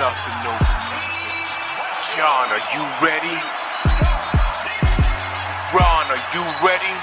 nothing over music. John, are you ready? Ron, are you ready?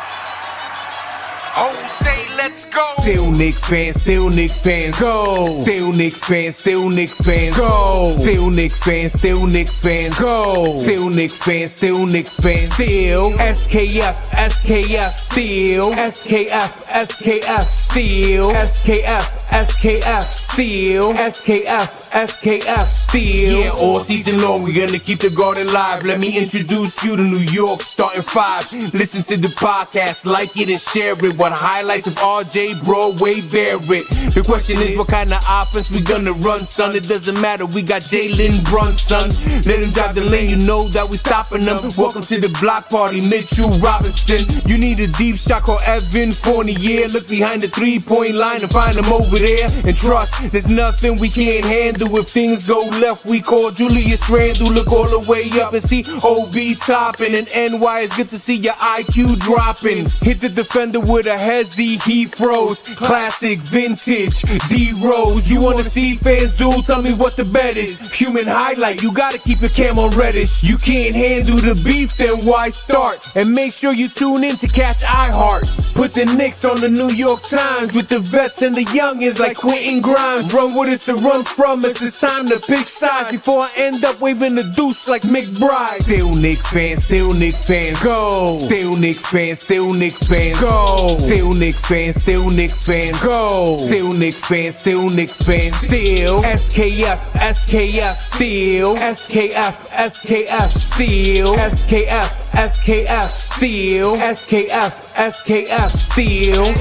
Jose, let's go! Still Knicks fans, still Knicks fans, go! Still Knicks fans, still Knicks fans, go! Still Knicks fans, still Knicks fans, go! Still Knicks fans, still Knicks fans, still SKF, SKF, still SKF, SKF, still SKF, SKF, still SKF, SKF, still. Yeah, all season long we're gonna keep the garden live. Let me introduce you to New York, starting 5. Listen to the podcast, like it and share it. What highlights of RJ, Broadway, Barrett? The question is, what kind of offense we gonna run, son? It doesn't matter, we got Jalen Brunson. Let him drive the lane, you know that we stopping them. Welcome to the block party, Mitchell Robinson. You need a deep shot, call Evan Fournier. Look behind the 3-point line and find him over there. And trust, there's nothing we can't handle. If things go left, we call Julius Randle. Look all the way up and see OB topping. And NY, it's good to see your IQ dropping. Hit the defender with a hezzy, he froze. Classic, vintage, D-Rose. You wanna see fans do? Tell me what the bet is. Human highlight, you gotta keep your cam on Reddish. You can't handle the beef, then why start? And make sure you tune in to catch iHeart. Put the Knicks on the New York Times with the vets and the youngins like Quentin Grimes. Run with us or run from us. It's time to pick sides before I end up waving the deuce like McBride. Still Knicks fans, still Knicks fans, go! Still Knicks fans, still Knicks fans, go! Still Knicks fans, still Knicks fans, go! Still Knicks fans, still Knicks fans, still SKF, SKF, still SKF, SKF, still SKF, SKF, still SKF, SKF, still.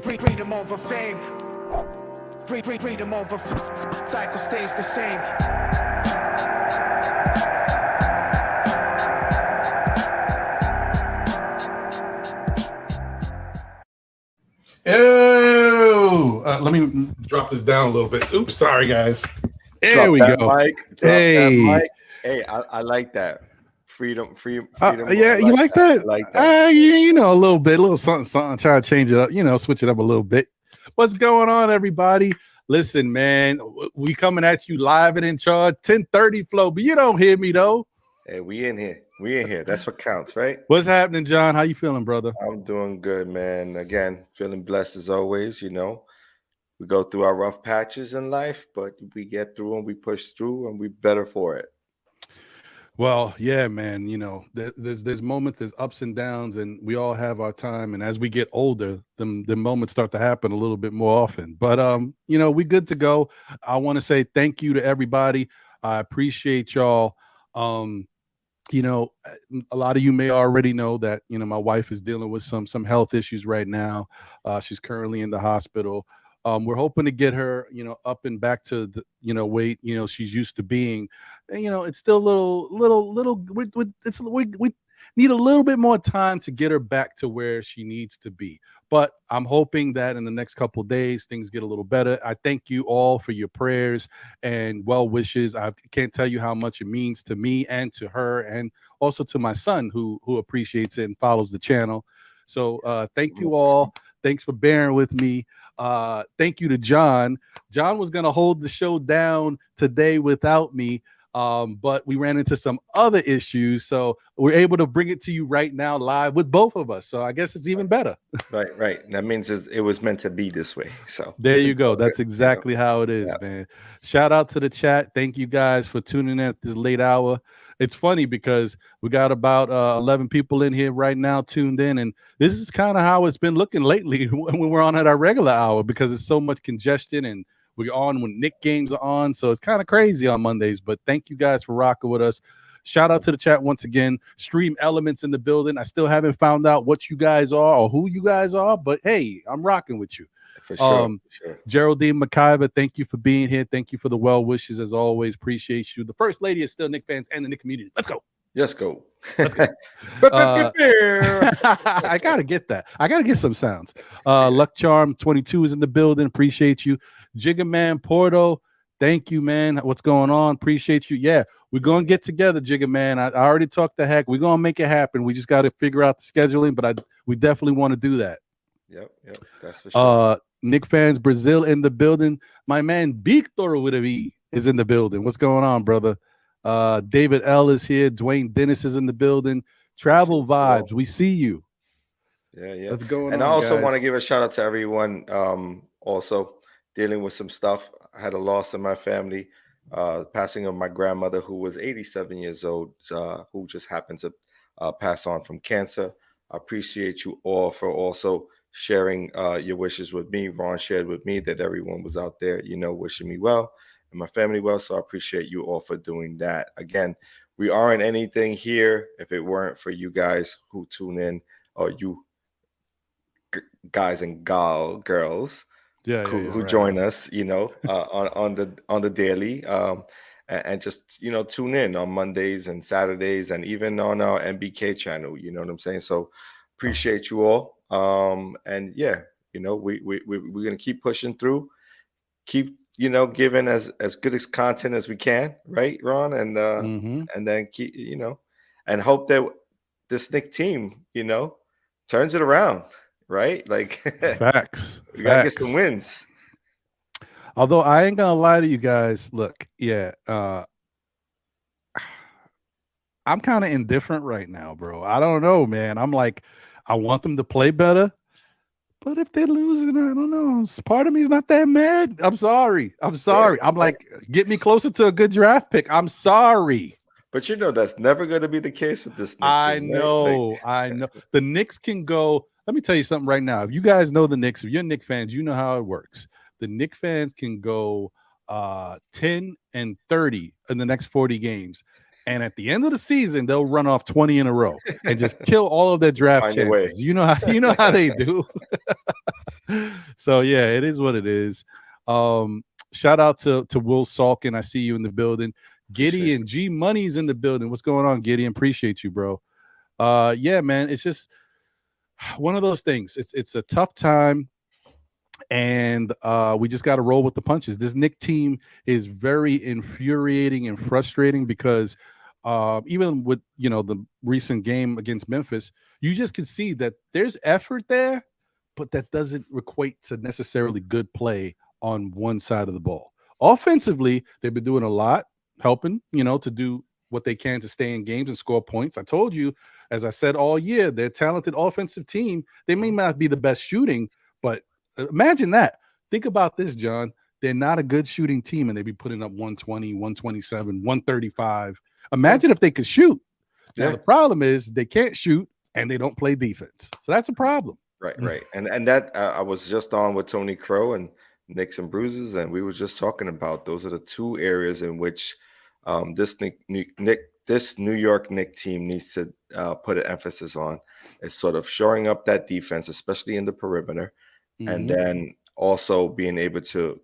Freedom over fame. Freedom over cycle stays the same. Oh, let me drop this down a little bit. Oops, sorry guys. There we go. Hey, hey, I like that. Freedom. Yeah, you like that? I like that. You know, a little bit, a little something. Try to change it up, switch it up a little bit. What's going on, everybody? Listen, man, we coming at you live and in charge, 10:30 flow, but you don't hear me though. Hey, we in here. That's what counts, right? What's happening, John? How you feeling, brother? I'm doing good, man. Again, feeling blessed as always. We go through our rough patches in life, but we get through and we push through, and we better for it. Well, yeah, man, there's moments, there's ups and downs, and we all have our time. And as we get older, the moments start to happen a little bit more often. But, we good to go. I want to say thank you to everybody. I appreciate y'all. A lot of you may already know that, my wife is dealing with some health issues right now. She's currently in the hospital. We're hoping to get her, up and back to the, weight, she's used to being. And, it's still a little. We need a little bit more time to get her back to where she needs to be. But I'm hoping that in the next couple of days things get a little better. I thank you all for your prayers and well wishes. I can't tell you how much it means to me and to her, and also to my son who appreciates it and follows the channel. So thank you all. Thanks for bearing with me. Thank you to John. John was going to hold the show down today without me. But we ran into some other issues, so we're able to bring it to you right now live with both of us. So I guess it's even better. Right. That means it was meant to be this way. So there you go. That's exactly how it is, man. Shout out to the chat. Thank you guys for tuning in at this late hour. It's funny because we got about 11 people in here right now tuned in, and this is kind of how it's been looking lately when we're on at our regular hour, because it's so much congestion and we're on when Knicks games are on. So it's kind of crazy on Mondays, but thank you guys for rocking with us. Shout out to the chat once again. Stream Elements in the building. I still haven't found out what you guys are or who you guys are, but hey, I'm rocking with you. For sure. Geraldine McIver, thank you for being here. Thank you for the well wishes as always. Appreciate you. The first lady is still Knicks fans and the Knicks community. Let's go. Let's go. I gotta get that. I gotta get some sounds. Luck Charm 22 is in the building. Appreciate you. Jigga Man Porto, thank you, man. What's going on? Appreciate you. Yeah, we're gonna get together, Jigga Man. I already talked to Heck. We're gonna make it happen. We just got to figure out the scheduling, but we definitely want to do that. Yep, that's for sure. Nick fans, Brazil in the building. My man Victor with a V is in the building. What's going on, brother? David L is here. Dwayne Dennis is in the building. Travel Vibes, we see you. Yeah. What's going on? And I also guys? want to give a shout out to everyone. Also dealing with some stuff. I had a loss in my family. Passing of my grandmother, who was 87 years old, who just happened to pass on from cancer. I appreciate you all for also sharing your wishes with me. Ron shared with me that everyone was out there, wishing me well and my family well. So I appreciate you all for doing that. Again, we aren't anything here if it weren't for you guys who tune in, or you guys and girls who join us, on the daily, and just tune in on Mondays and Saturdays, and even on our MBK channel. You know what I'm saying? So appreciate you all. And yeah, we're gonna keep pushing through, keep giving as good as content as we can, right, Ron? And and then keep and hope that this Knicks team turns it around. Right? Like facts. We gotta get some wins. Although I ain't gonna lie to you guys. Look, I'm kind of indifferent right now, bro. I don't know, man. I'm like, I want them to play better, but if they're losing, I don't know. Part of me is not that mad. I'm sorry. I'm like, get me closer to a good draft pick. I'm sorry. But that's never going to be the case with this Knicks. I know. The Knicks can go. Let me tell you something right now. If you guys know the Knicks, if you're Knicks fans, you know how it works. The Knicks fans can go 10-30 in the next 40 games. And at the end of the season, they'll run off 20 in a row and just kill all of their draft chances. You know how they do. So yeah, it is what it is. Shout out to Will Salkin. I see you in the building. Gideon G Money's in the building. What's going on, Gideon? Appreciate you, bro. Yeah, man. It's just one of those things. It's a tough time, and we just got to roll with the punches. This Knicks team is very infuriating and frustrating because even with the recent game against Memphis, you just can see that there's effort there, but that doesn't equate to necessarily good play on one side of the ball. Offensively, they've been doing a lot, helping to do what they can to stay in games and score points. I told you, as I said all year, they're a talented offensive team. They may not be the best shooting, but imagine that. Think about this, John. They're not a good shooting team, and they'd be putting up 120, 127, 135. Imagine if they could shoot. Yeah. Now, the problem is they can't shoot, and they don't play defense. So that's a problem. Right. And that I was just on with Tony Crow and Knicks and Bruises, and we were just talking about those are the two areas in which this New York Knicks team needs to put an emphasis on. Is sort of shoring up that defense, especially in the perimeter, and then also being able to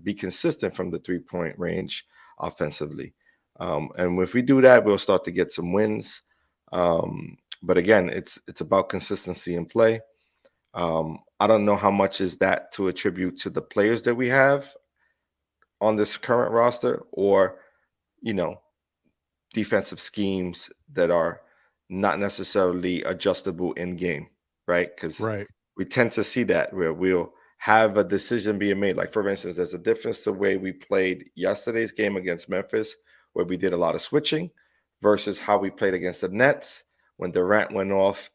be consistent from the 3-point range offensively. And if we do that, we'll start to get some wins. But again, it's about consistency in play. I don't know how much is that to attribute to the players that we have on this current roster, or defensive schemes that are not necessarily adjustable in game, right? Because we tend to see that where we'll have a decision being made. Like, for instance, there's a difference the way we played yesterday's game against Memphis, where we did a lot of switching, versus how we played against the Nets when Durant went off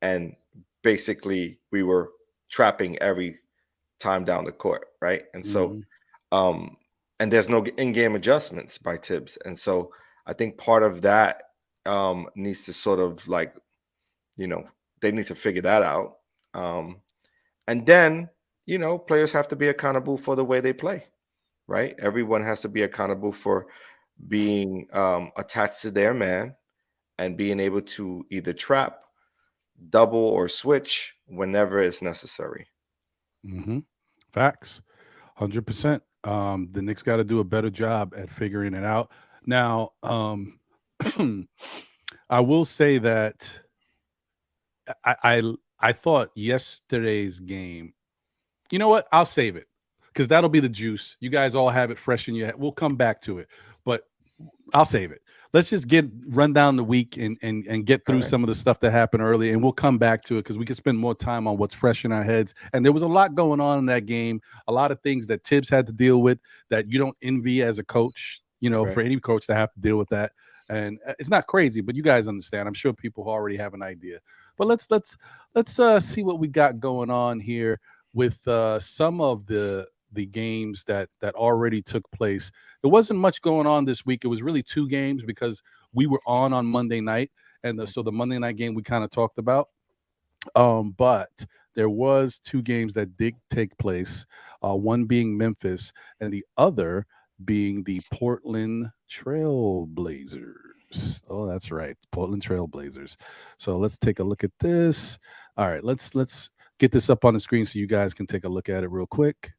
and basically we were trapping every time down the court, right? And so, and there's no in-game adjustments by Tibbs. And so I think part of that needs to sort of like, they need to figure that out. And then, players have to be accountable for the way they play, right? Everyone has to be accountable for being attached to their man and being able to either trap, double, or switch whenever it's necessary. Facts, 100%. The Knicks got to do a better job at figuring it out. Now, I will say that I thought yesterday's game, you know what? I'll save it because that'll be the juice. You guys all have it fresh in your head. We'll come back to it, but I'll save it. Let's just run down the week and get through some of the stuff that happened early, and we'll come back to it because we can spend more time on what's fresh in our heads. And there was a lot going on in that game, a lot of things that Tibbs had to deal with that you don't envy as a coach, for any coach to have to deal with that. And it's not crazy, but you guys understand. I'm sure people already have an idea. But let's see what we got going on here with some of the games that already took place. There wasn't much going on this week. It was really 2 games because we were on Monday night, and so the Monday night game we kind of talked about. But there was 2 games that did take place. One being Memphis, and the other being the Portland Trail Blazers. Oh, that's right, Portland Trail Blazers. So let's take a look at this. All right, let's get this up on the screen so you guys can take a look at it real quick.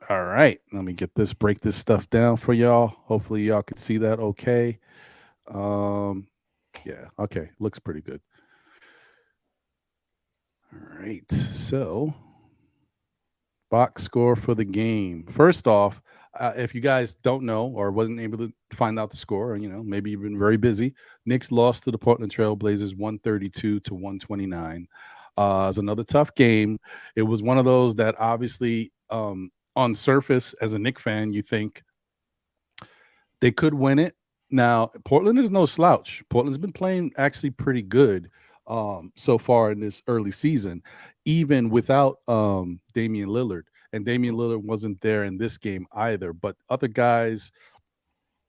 All right, let me break this stuff down for y'all. Hopefully y'all can see that okay. Yeah, okay, looks pretty good. All right, so box score for the game. First off, if you guys don't know or wasn't able to find out the score, or maybe you've been very busy, Knicks lost to the Portland Trail Blazers 132-129. It was another tough game. It was one of those that obviously on surface, as a Knicks fan, you think they could win it. Now, Portland is no slouch. Portland's been playing actually pretty good so far in this early season, even without Damian Lillard. And Damian Lillard wasn't there in this game either. But other guys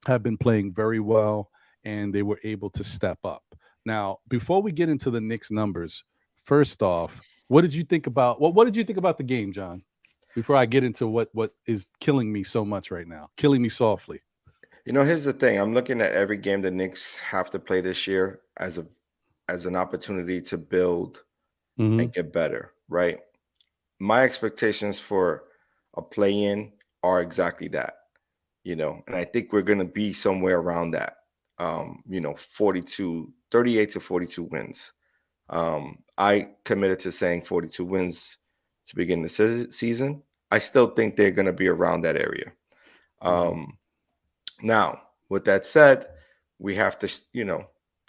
have been playing very well, and they were able to step up. Now, before we get into the Knicks numbers, first off, what did you think about the game, John? Before I get into what is killing me so much right now, killing me softly. Here's the thing. I'm looking at every game the Knicks have to play this year as an opportunity to build and get better, right? My expectations for a play-in are exactly that, and I think we're going to be somewhere around that, 38 to 42 wins. I committed to saying 42 wins to begin the season. I still think they're going to be around that area. Now, with that said, we have to,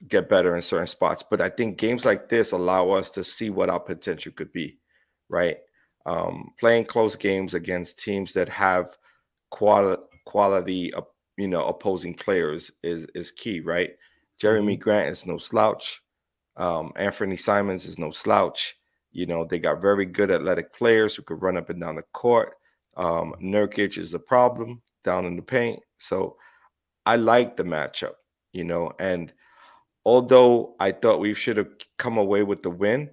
get better in certain spots. But I think games like this allow us to see what our potential could be, right? Playing close games against teams that have quality, opposing players is key, right? Jeremy Grant is no slouch. Anthony Simons is no slouch. They got very good athletic players who could run up and down the court. Nurkic is the problem down in the paint. So I like the matchup, and although I thought we should have come away with the win,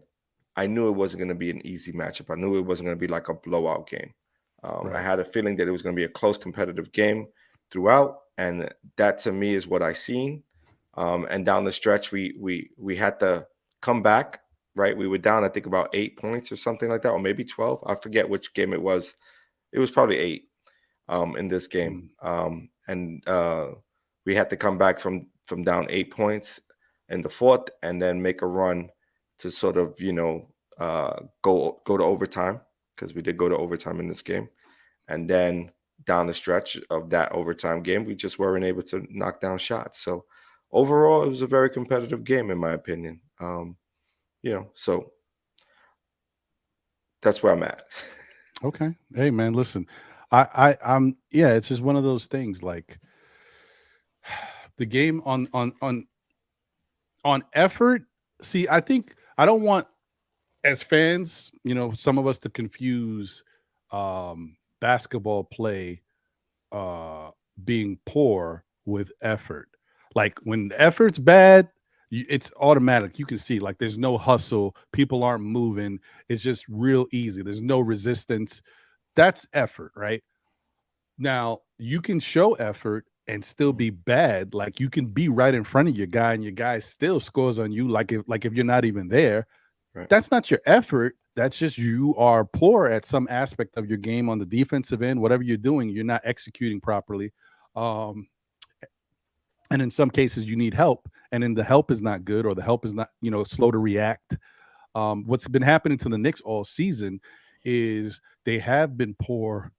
I knew it wasn't going to be an easy matchup. I knew it wasn't going to be like a blowout game. Right. I had a feeling that it was going to be a close competitive game throughout, and that to me is what I seen. And down the stretch, we had to come back, right? We were down, I think, about 8 points or something like that, or maybe 12. I forget which game it was. It was probably 8 in this game. And we had to come back from down 8 points in the fourth and then make a run to sort of, go to overtime, because we did go to overtime in this game. And then down the stretch of that overtime game, we just weren't able to knock down shots. So overall, it was a very competitive game, in my opinion. So that's where I'm at. Okay. Hey man, listen. I'm yeah, it's just one of those things like the game on effort. See, I think I don't want as fans, some of us to confuse basketball play being poor with effort. Like when the effort's bad, it's automatic. You can see like there's no hustle, people aren't moving. It's just real easy. There's no resistance. That's effort, right? Now you can show effort and still be bad. Like you can be right in front of your guy, and your guy still scores on you. Like if you're not even there, Right. that's not your effort. That's just you are poor at some aspect of your game on the defensive end. Whatever you're doing, you're not executing properly. Um, and in some cases, you need help, and then the help is not good, or the help is not, slow to react. What's been happening to the Knicks all season is they have been poor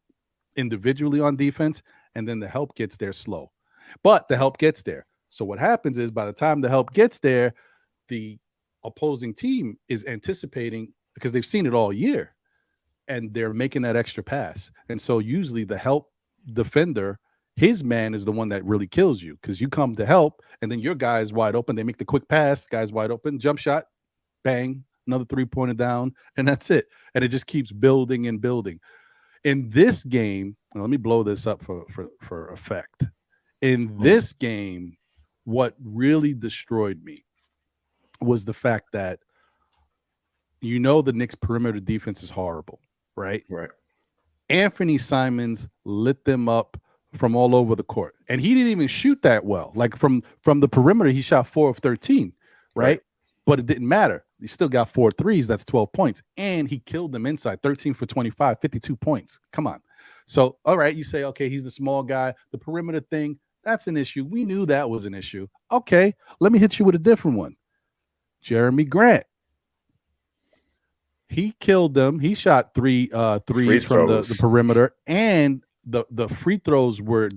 individually on defense, and then the help gets there slow. But the help gets there. So what happens is by the time the help gets there, the opposing team is anticipating because they've seen it all year and they're making that extra pass. And so usually the help defender, his man is the one that really kills you because you come to help and then your guy is wide open. They make the quick pass, guy's wide open, jump shot, bang, another 3-pointer down, and that's it. And it just keeps building and building. In this game, let me blow this up for effect. In this game, what really destroyed me was the fact that the Knicks perimeter defense is horrible, right? Right. Anthony Simons lit them up from all over the court, and he didn't even shoot that well. Like from the perimeter, he shot 4 of 13, right? But it didn't matter. He still got 4 threes. That's 12 points, and he killed them inside. 13 for 25, 52 points. Come on. So, all right, you say, okay, he's the small guy. The perimeter thing, that's an issue. We knew that was an issue. Okay, let me hit you with a different one. Jeremy Grant. He killed them. He shot threes from the perimeter, and the free throws were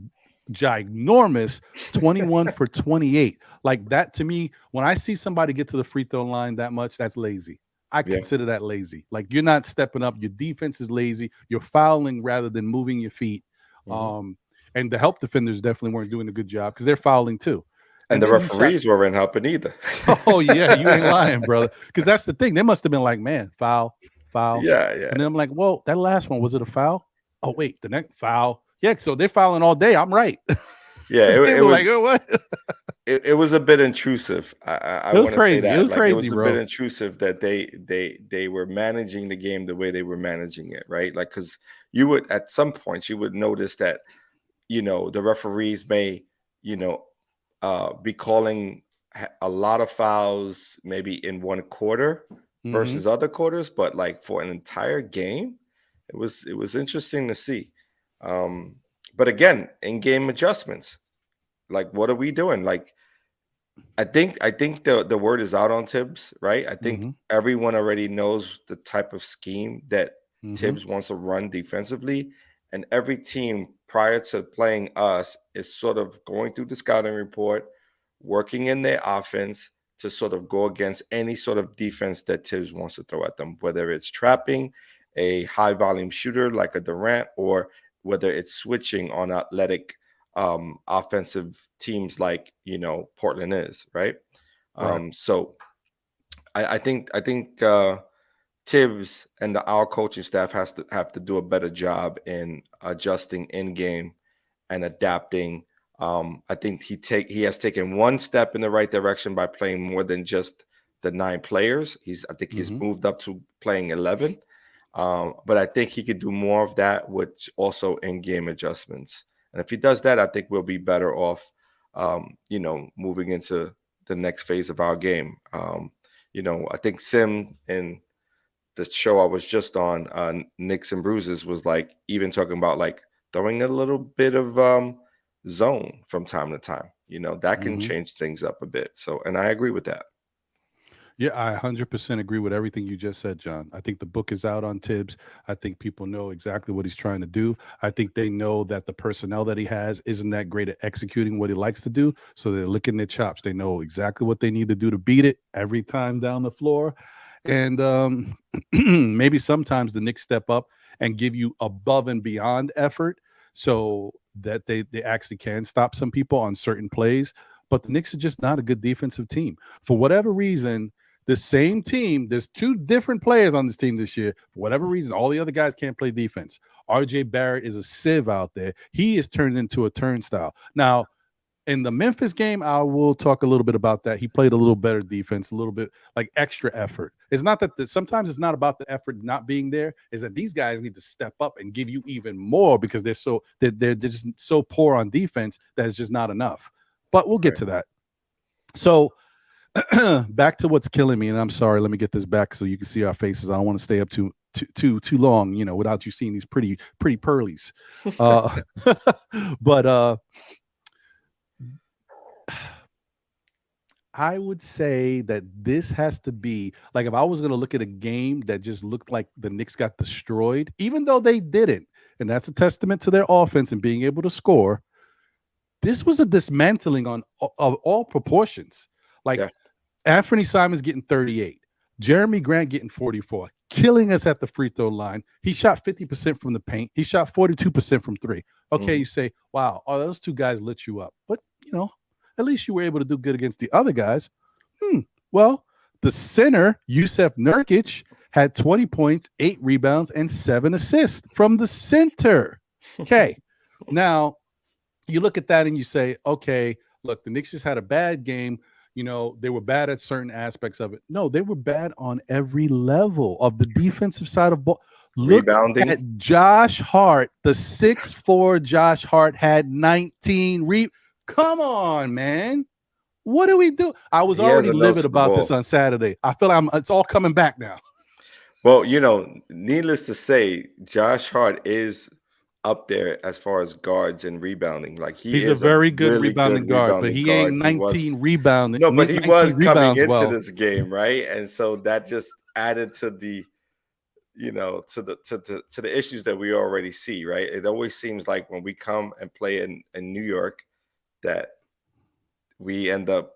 ginormous, 21 for 28. Like that to me, when I see somebody get to the free throw line that much, that's lazy. I consider that lazy. Like you're not stepping up. Your defense is lazy. You're fouling rather than moving your feet. And the help defenders definitely weren't doing a good job because they're fouling too. And the referees weren't helping either. Oh yeah, you ain't lying, brother. Because that's the thing. They must have been like, man, foul. Yeah. And then I'm like, well, that last one, was it a foul? Oh wait, the next foul. Yeah, so they're fouling all day. I'm right. Yeah, it was like, oh, what? It was a bit intrusive. I It was want to say crazy. that. It was Like, crazy, it was a bro. bit intrusive that they were managing the game the way they were managing it, right? Like, because you would at some points you would notice that the referees may be calling a lot of fouls maybe in one quarter versus other quarters, but like for an entire game, it was interesting to see. But again, in-game adjustments. Like, what are we doing? Like, I think the word is out on Tibbs, right? I think everyone already knows the type of scheme that Tibbs wants to run defensively, and every team prior to playing us is sort of going through the scouting report, working in their offense to sort of go against any sort of defense that Tibbs wants to throw at them, whether it's trapping a high volume shooter like a Durant, or whether it's switching on athletic offensive teams like Portland is, right? So I think Tibbs and our coaching staff have to do a better job in adjusting in game and adapting. I think he has taken one step in the right direction by playing more than just the 9 players. He's moved up to playing 11. But I think he could do more of that with also in-game adjustments. And if he does that, I think we'll be better off, moving into the next phase of our game. I think Sim in the show I was just on, Knicks and Bruises, was like even talking about like throwing a little bit of zone from time to time. That can change things up a bit. So, and I agree with that. Yeah, I 100% agree with everything you just said, John. I think the book is out on Tibbs. I think people know exactly what he's trying to do. I think they know that the personnel that he has isn't that great at executing what he likes to do. So they're licking their chops. They know exactly what they need to do to beat it every time down the floor. And maybe sometimes the Knicks step up and give you above and beyond effort so that they actually can stop some people on certain plays. But the Knicks are just not a good defensive team. For whatever reason, the same team, there's two different players on this team this year. For whatever reason, all the other guys can't play defense. RJ Barrett is a sieve out there. He is turned into a turnstile. Now, in the Memphis game, I will talk a little bit about that. He played a little better defense, a little bit like extra effort. It's not that sometimes it's not about the effort not being there, is that these guys need to step up and give you even more because they're just so poor on defense that it's just not enough. But we'll get to that. So back to what's killing me, and I'm sorry, let me get this back so you can see our faces. I don't want to stay up too long, without you seeing these pretty pearlies. But I would say that this has to be like, if I was going to look at a game that just looked like the Knicks got destroyed, even though they didn't, and that's a testament to their offense and being able to score. This was a dismantling of all proportions. Like Anthony Simons getting 38, Jeremy Grant getting 44, killing us at the free throw line. He shot 50% from the paint. He shot 42% from three. Okay, you say, wow, those two guys lit you up. But, at least you were able to do good against the other guys. Well, the center, Yusef Nurkic, had 20 points, 8 rebounds, and 7 assists from the center. Okay, now you look at that and you say, okay, look, the Knicks just had a bad game. They were bad at certain aspects of it. No, they were bad on every level of the defensive side of ball. Look at Josh Hart. The 6'4" Josh Hart had 19 Come on, man. What do we do? I was already livid about this on Saturday. I feel like it's all coming back now. Well, needless to say, Josh Hart is up there as far as guards and rebounding. Like he's a very good rebounding guard, but he ain't 19 rebounding. No, but he was coming into this game, right? And so that just added to the, to the issues that we already see, right? It always seems like when we come and play in New York that we end up,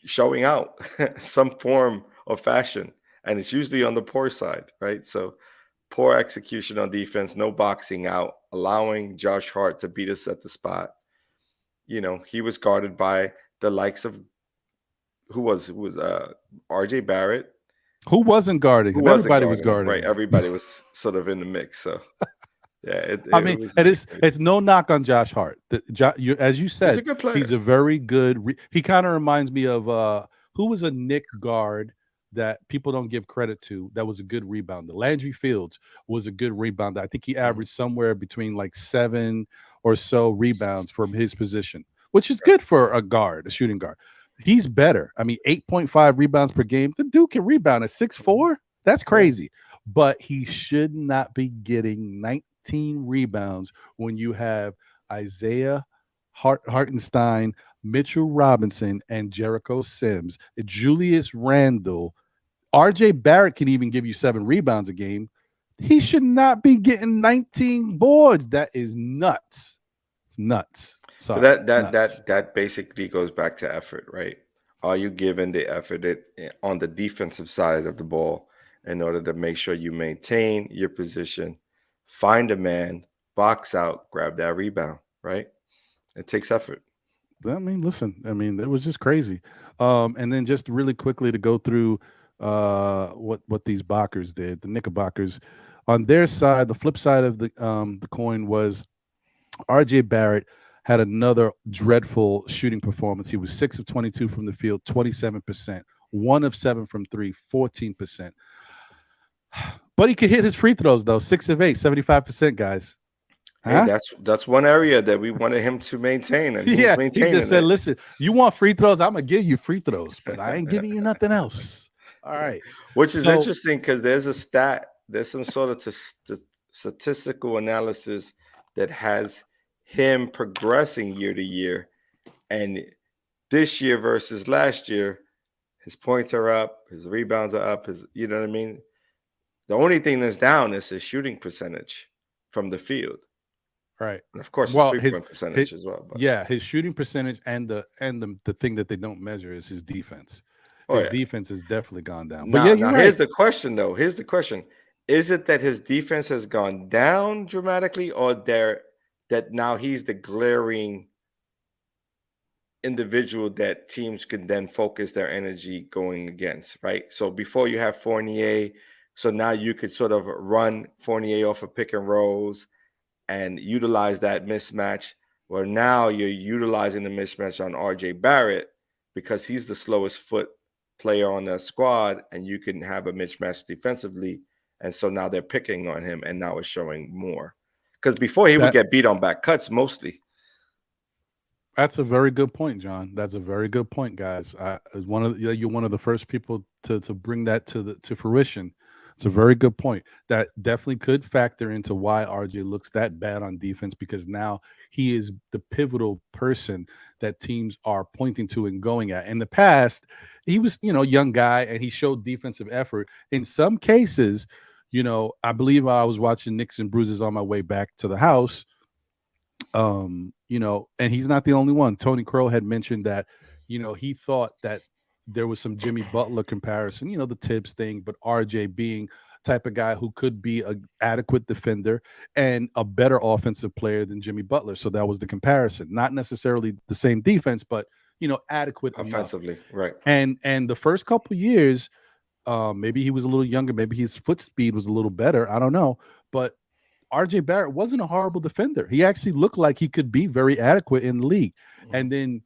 showing out some form of fashion, and it's usually on the poor side, right? So poor execution on defense, no boxing out, allowing Josh Hart to beat us at the spot. He was guarded by the likes of who was RJ Barrett. Who wasn't guarding? Everybody was guarding. Right, everybody was sort of in the mix. So yeah, it's no knock on Josh Hart. As you said, he's a good player. He's a very good. He kind of reminds me of who was a Knick guard that people don't give credit to. That was a good rebounder. Landry Fields was a good rebounder. I think he averaged somewhere between like 7 or so rebounds from his position, which is good for a shooting guard. He's better. 8.5 rebounds per game. The dude can rebound at 6'4". That's crazy. But he should not be getting 19 rebounds when you have Isaiah Hartenstein, Mitchell Robinson, and Jericho Sims, Julius Randle. RJ Barrett can even give you 7 rebounds a game. He should not be getting 19 boards. That is nuts. It's nuts. Sorry, that basically goes back to effort, right? Are you giving the effort on the defensive side of the ball in order to make sure you maintain your position, find a man, box out, grab that rebound, right? It takes effort. Listen, it was just crazy. And then just really quickly to go through what these Bockers did, the Knickerbockers. On their side, the flip side of the coin was RJ Barrett had another dreadful shooting performance. He was 6 of 22 from the field, 27%, 1 of 7 from 3, 14%. But he could hit his free throws though, 6 of 8, 75%, guys. Huh? Hey, that's one area that we wanted him to maintain. And he just said, listen, you want free throws? I'm going to give you free throws, but I ain't giving you nothing else. All right. Which is interesting because there's a stat, there's some sort of statistical analysis that has him progressing year to year. And this year versus last year, his points are up, his rebounds are up, you know what I mean? The only thing that's down is his shooting percentage from the field. Right. And of course, his percentage as well. But. Yeah, his shooting percentage and the thing that they don't measure is his defense. His defense has definitely gone down. But now here's the question, though. Here's the question. is it that his defense has gone down dramatically, or that now he's the glaring individual that teams can then focus their energy going against, right? So before you have Fournier, so now you could sort of run Fournier off of pick and rolls and utilize that mismatch. Well, now you're utilizing the mismatch on RJ Barrett because he's the slowest foot player on the squad, and you can have a mismatch defensively. And so now they're picking on him, and now it's showing more. Because before he would get beat on back cuts mostly. That's a very good point, John. That's a very good point, guys. You're one of the first people to bring that to fruition. It's a very good point. That definitely could factor into why RJ looks that bad on defense, because now he is the pivotal person that teams are pointing to and going at. In the past, he was, young guy, and he showed defensive effort. In some cases, I believe I was watching Knicks and Bruises on my way back to the house. And he's not the only one. Tony Crow had mentioned that, he thought that there was some Jimmy Butler comparison, the Tibbs thing, but RJ being type of guy who could be an adequate defender and a better offensive player than Jimmy Butler. So that was the comparison, not necessarily the same defense, but, adequate offensively. enough. Right. And the first couple years, maybe he was a little younger, maybe his foot speed was a little better. I don't know. But RJ Barrett wasn't a horrible defender. He actually looked like he could be very adequate in the league. And then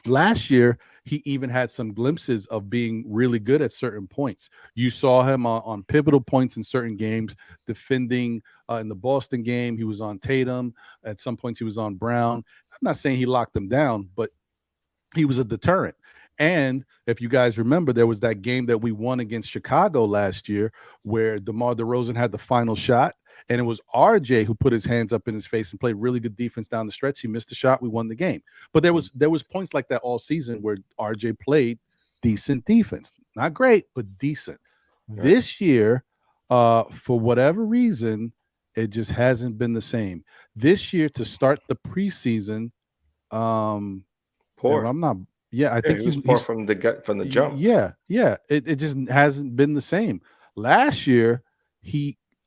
last year, he even had some glimpses of being really good at certain points. You saw him on pivotal points in certain games, defending in the Boston game. He was on Tatum. At some points, he was on Brown. I'm not saying he locked them down, but he was a deterrent. And if you guys remember, there was that game that we won against Chicago last year where DeMar DeRozan had the final shot, and it was RJ who put his hands up in his face and played really good defense down the stretch. He missed the shot. We won the game. But there was points like that all season where RJ played decent defense. Not great, but decent. Right. This year, for whatever reason, it just hasn't been the same. This year, to start the preseason, poor. I'm not. Yeah, I think he was poor from the jump. Yeah. It just hasn't been the same. Last year,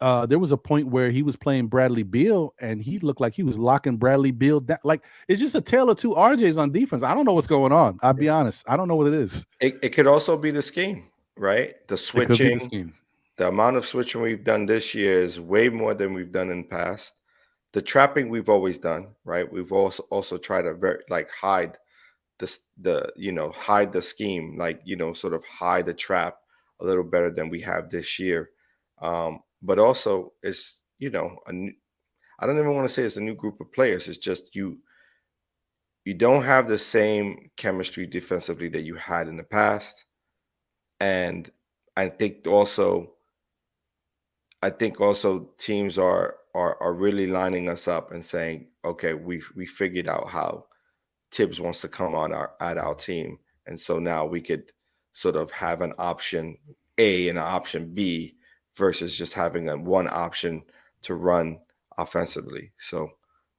there was a point where he was playing Bradley Beal, and he looked like he was locking Bradley Beal down. Like, it's just a tale of two RJs on defense. I don't know what's going on. I'll be honest. I don't know what it is. It could also be the scheme, right? The switching. It could be the scheme. The amount of switching we've done this year is way more than we've done in the past. The trapping we've always done, right? We've also tried to hide hide the scheme, sort of hide the trap a little better than we have this year. But also it's, I don't even want to say it's a new group of players. It's just you don't have the same chemistry defensively that you had in the past. And I think also teams are really lining us up and saying, okay, we figured out how Tibbs wants to come on our team. And so now we could sort of have an option A and an option B versus just having one option to run offensively. So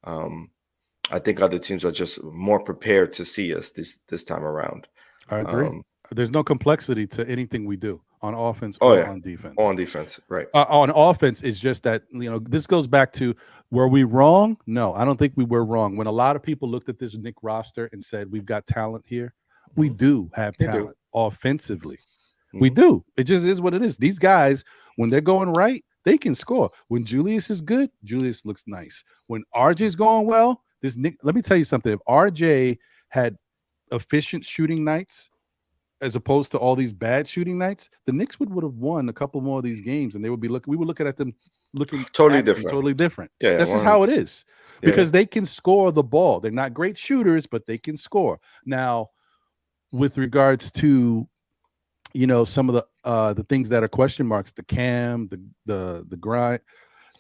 I think other teams are just more prepared to see us this time around. I agree. There's no complexity to anything we do on offense or on defense. On defense, right. On offense, it's just that, this goes back to, were we wrong? No, I don't think we were wrong. When a lot of people looked at this Knick roster and said, we've got talent here, we do have talent offensively. We do. It just is what it is. These guys, when they're going right, they can score. When Julius is good, Julius looks nice. When RJ's going well, this Knick, let me tell you something. If RJ had efficient shooting nights as opposed to all these bad shooting nights, the Knicks would have won a couple more of these games, and we would look at them looking totally different. Yeah, that's just how it is. Because they can score the ball. They're not great shooters, but they can score. Now, with regards to some of the things that are question marks, the cam, the grind,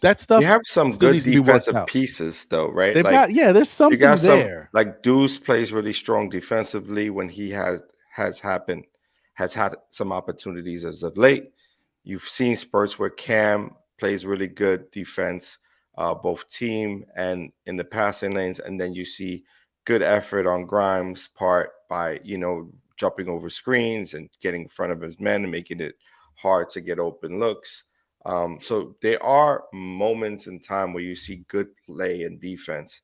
that stuff. You have some good defensive pieces, though, right? There's something there. Like Deuce plays really strong defensively when he has had some opportunities as of late. You've seen spurts where Cam plays really good defense, both team and in the passing lanes, and then you see good effort on Grimes' part by jumping over screens and getting in front of his men and making it hard to get open looks. So there are moments in time where you see good play and defense.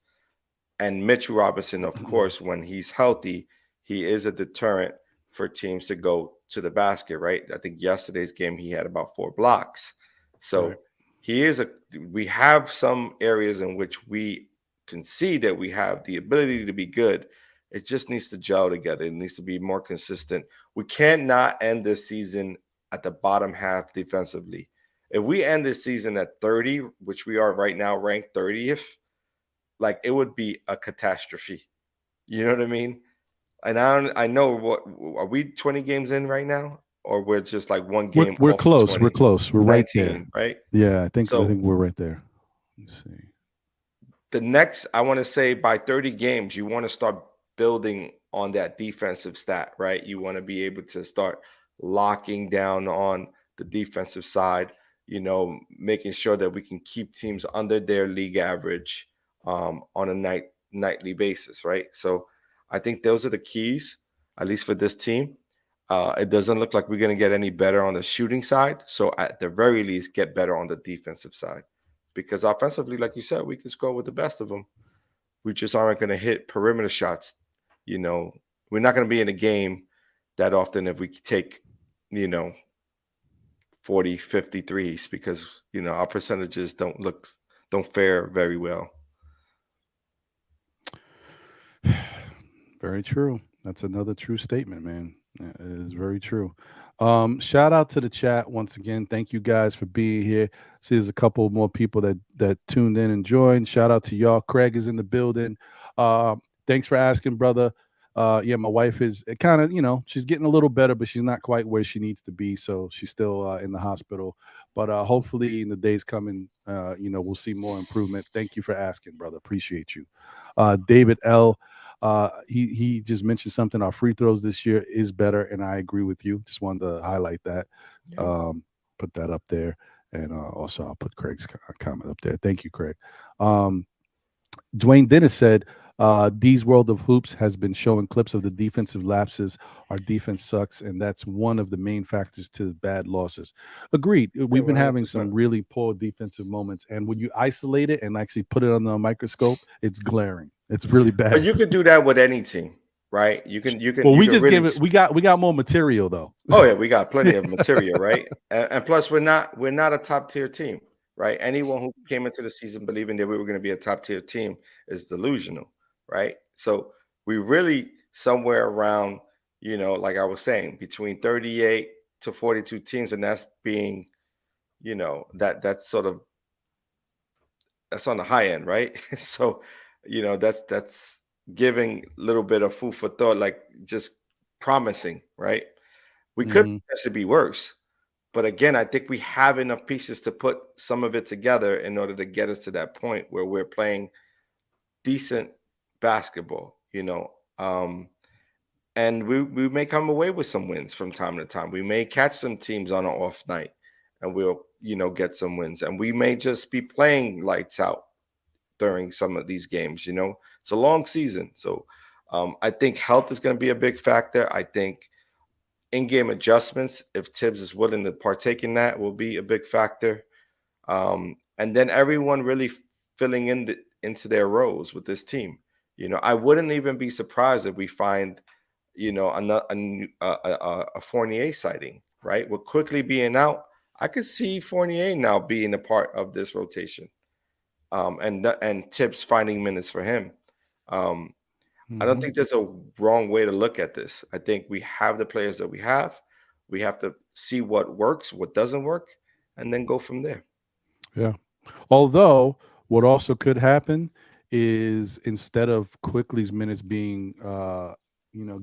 And Mitchell Robinson, of course, when he's healthy, he is a deterrent for teams to go to the basket, right? I think yesterday's game he had about 4 blocks. So Right. he is we have some areas in which we can see that we have the ability to be good. It just needs to gel together. It needs to be more consistent. We cannot end this season at the bottom half defensively. If we end this season at 30, which we are right now, ranked 30th, like it would be a catastrophe. You know what I mean? And I know what are we 20 games in right now, or we're just like one game We're off of close. 20? We're close. We're right 19, there. right? Yeah, I think So we're right there. Let's see. the next, I want to say by 30 games, you want to start building on that defensive stat, right? You want to be able to start locking down on the defensive side, making sure that we can keep teams under their league average on a nightly basis, right? So I think those are the keys, at least for this team. It doesn't look like we're going to get any better on the shooting side. So at the very least, get better on the defensive side. Because offensively, like you said, we can score with the best of them. We just aren't going to hit perimeter shots. We're not going to be in a game that often if we take, 40, 50 threes because, our percentages don't fare very well. Very true. That's another true statement, man. It is very true. Shout out to the chat once again. Thank you guys for being here. See, there's a couple more people that tuned in and joined. Shout out to y'all. Craig is in the building. Thanks for asking, brother. Yeah, my wife is kind of, she's getting a little better, but she's not quite where she needs to be. So she's still in the hospital. But hopefully in the days coming, we'll see more improvement. Thank you for asking, brother. Appreciate you. David L. He just mentioned something. Our free throws this year is better, and I agree with you. Just wanted to highlight that. Yeah. Put that up there, and also I'll put Craig's comment up there. Thank you, Craig. Dwayne Dennis said, D's World of Hoops has been showing clips of the defensive lapses. Our defense sucks, and that's one of the main factors to bad losses. Agreed. We've been having some really poor defensive moments, and when you isolate it and actually put it under a microscope, it's glaring. It's really bad. But you could do that with any team, right? You can. Well, we just give it. We got more material though. Oh yeah, we got plenty of material, right? And plus, we're not a top tier team, right? Anyone who came into the season believing that we were going to be a top tier team is delusional, right? So we really somewhere around, like I was saying, between 38 to 42 teams, and that's being, that's on the high end, right? So. That's giving a little bit of food for thought, like just promising, right? We could potentially be worse. But again, I think we have enough pieces to put some of it together in order to get us to that point where we're playing decent basketball, and we may come away with some wins from time to time. We may catch some teams on an off night and we'll, get some wins. And we may just be playing lights out during some of these games. It's a long season. So I think health is going to be a big factor. I think in-game adjustments, if Tibbs is willing to partake in that, will be a big factor. And then everyone really filling into their roles with this team. I wouldn't even be surprised if we find, a Fournier sighting, right? With Quickly being out, I could see Fournier now being a part of this rotation. And Tibbs finding minutes for him. I don't think there's a wrong way to look at this. I think we have the players that we have. We have to see what works, what doesn't work, and then go from there. Yeah. Although what also could happen is instead of Quickly's minutes being,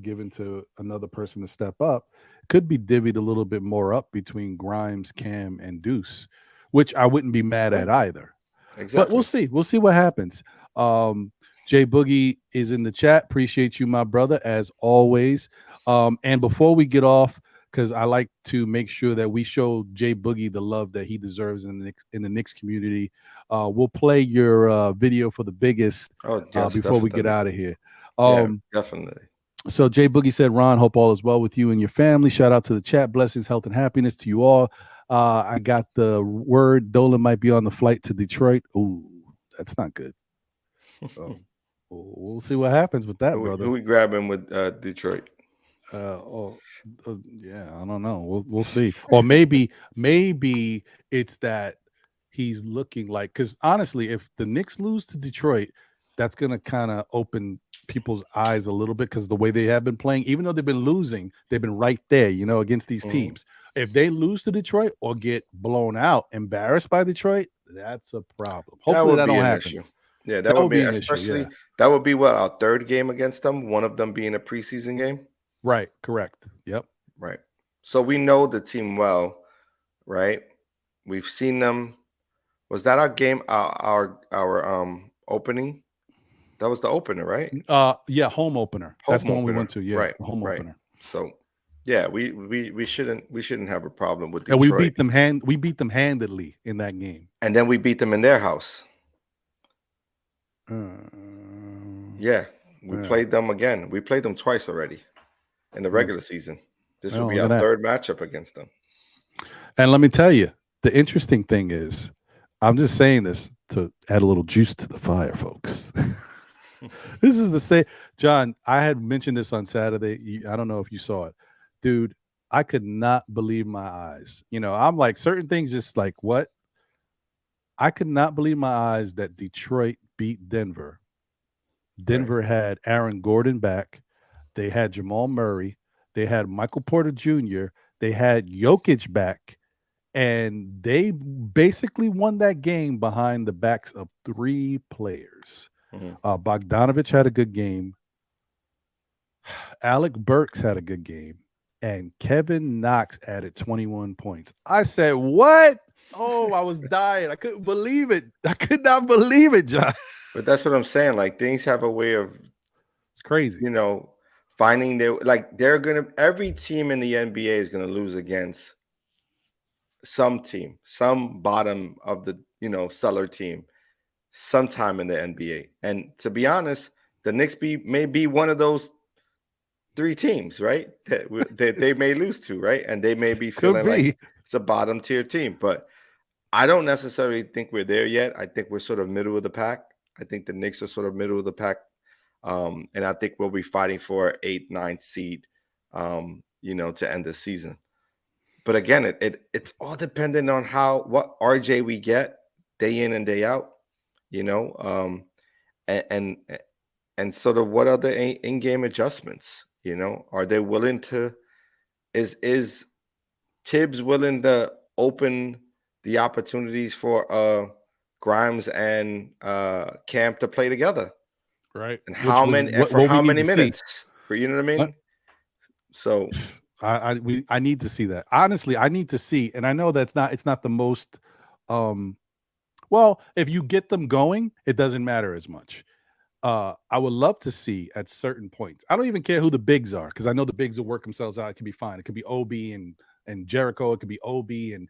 given to another person to step up, it could be divvied a little bit more up between Grimes, Cam, and Deuce, which I wouldn't be mad at either. Exactly. But we'll see. We'll see what happens. Jay Boogie is in the chat. Appreciate you, my brother, as always. And before we get off, because I like to make sure that we show Jay Boogie the love that he deserves in the Knicks community, we'll play your video for the biggest before we get out of here. Definitely. So Jay Boogie said, Ron, hope all is well with you and your family. Shout out to the chat. Blessings, health, and happiness to you all. I got the word Dolan might be on the flight to Detroit. Ooh, that's not good. We'll see what happens with that, brother. Who we grabbing with Detroit? Yeah, I don't know. We'll see. Or maybe it's that he's looking like, because honestly, if the Knicks lose to Detroit, that's gonna kind of open people's eyes a little bit, because the way they have been playing, even though they've been losing, they've been right there, against these teams. If they lose to Detroit or get blown out, embarrassed by Detroit, that's a problem. Hopefully that don't happen. Issue. Yeah, that would be an especially issue, yeah. That would be what, our third game against them, one of them being a preseason game. Right, correct. Yep. Right. So we know the team well, right? We've seen them. Was that our game? Our opening? That was the opener, right? Yeah, home opener. That's the one we went to. Yeah, right. Home opener. So, yeah, we shouldn't have a problem with And Detroit. we beat them handedly in that game. And then we beat them in their house. Yeah, we played them again. We played them twice already in the regular season. This will be our third matchup against them. And let me tell you, the interesting thing is, I'm just saying this to add a little juice to the fire, folks. This is the same. John, I had mentioned this on Saturday. I don't know if you saw it. Dude, I could not believe my eyes. I'm like, certain things just like, what? I could not believe my eyes that Detroit beat Denver. Denver had Aaron Gordon back. They had Jamal Murray. They had Michael Porter Jr. They had Jokic back. And they basically won that game behind the backs of 3 players. Bogdanovich had a good game. Alec Burks had a good game. And Kevin Knox added 21 points. I said, what? Oh, I was dying. I couldn't believe it. I could not believe it, John. But that's what I'm saying. Like, things have a way of, it's crazy. Finding every team in the NBA is going to lose against some team, some bottom of the, cellar team sometime in the NBA. And to be honest, the Knicks may be one of those 3 teams, right? That they may lose to, right? And they may be feeling like it's a bottom tier team. But I don't necessarily think we're there yet. I think we're sort of middle of the pack. I think the Knicks are sort of middle of the pack. And I think we'll be fighting for an 8th, 9th seed, to end the season. But again, it's all dependent on what RJ we get day in and day out, and sort of what other in-game adjustments, are they willing to, is Tibbs willing to open the opportunities for Grimes and Cam to play together? Right. And how many minutes? You know what I mean? So I need to see that. Honestly, I need to see, and I know it's not the most well, if you get them going, it doesn't matter as much. I would love to see at certain points. I don't even care who the bigs are, because I know the bigs will work themselves out. It could be fine. It could be OB and Jericho. It could be OB and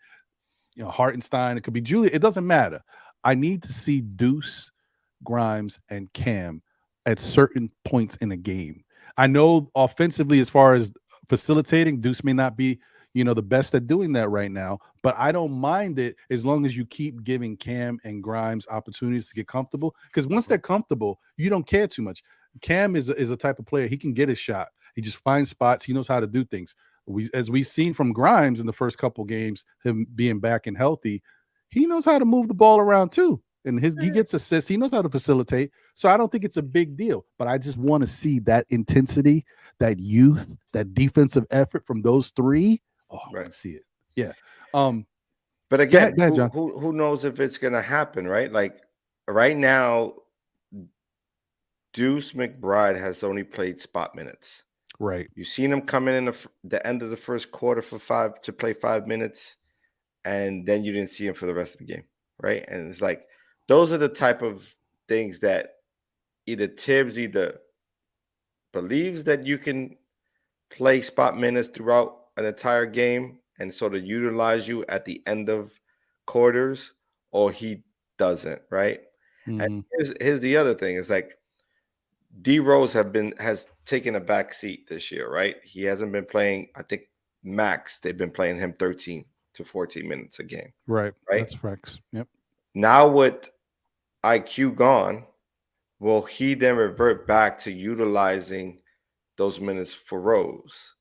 Hartenstein. It could be Julia. It doesn't matter. I need to see Deuce, Grimes, and Cam at certain points in a game. I know offensively, as far as facilitating, Deuce may not be, the best at doing that right now, but I don't mind it as long as you keep giving Cam and Grimes opportunities to get comfortable. Because once they're comfortable, you don't care too much. Cam is a type of player. He can get his shot. He just finds spots. He knows how to do things. As we've seen from Grimes in the first couple games, him being back and healthy, he knows how to move the ball around too. And he gets assists. He knows how to facilitate. So I don't think it's a big deal. But I just want to see that intensity, that youth, that defensive effort from those 3. Oh, I want to see it. Yeah. But again, go ahead, who knows if it's going to happen, right? Like right now, Deuce McBride has only played spot minutes. Right. You've seen him come in the end of the first quarter to play 5 minutes, and then you didn't see him for the rest of the game, right? And it's like, those are the type of things that either Tibbs believes that you can play spot minutes throughout an entire game and sort of utilize you at the end of quarters, or he doesn't, right? Mm-hmm. And here's the other thing. It's like D Rose has taken a back seat this year, right? He hasn't been playing, I think max, they've been playing him 13, to 14 minutes a game. Right. Right. That's facts. Yep. Now with IQ gone, will he then revert back to utilizing those minutes for Rose?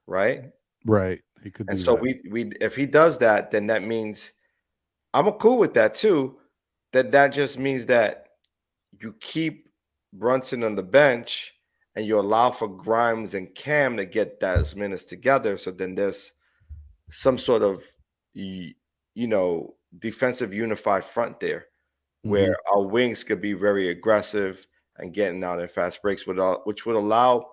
Right. Right. He could do And so that. we if he does that, then that means I'm cool with that too. That just means that you keep Brunson on the bench and you allow for Grimes and Cam to get those minutes together. So then there's some sort of, defensive unified front there where our wings could be very aggressive and getting out in fast breaks, which would allow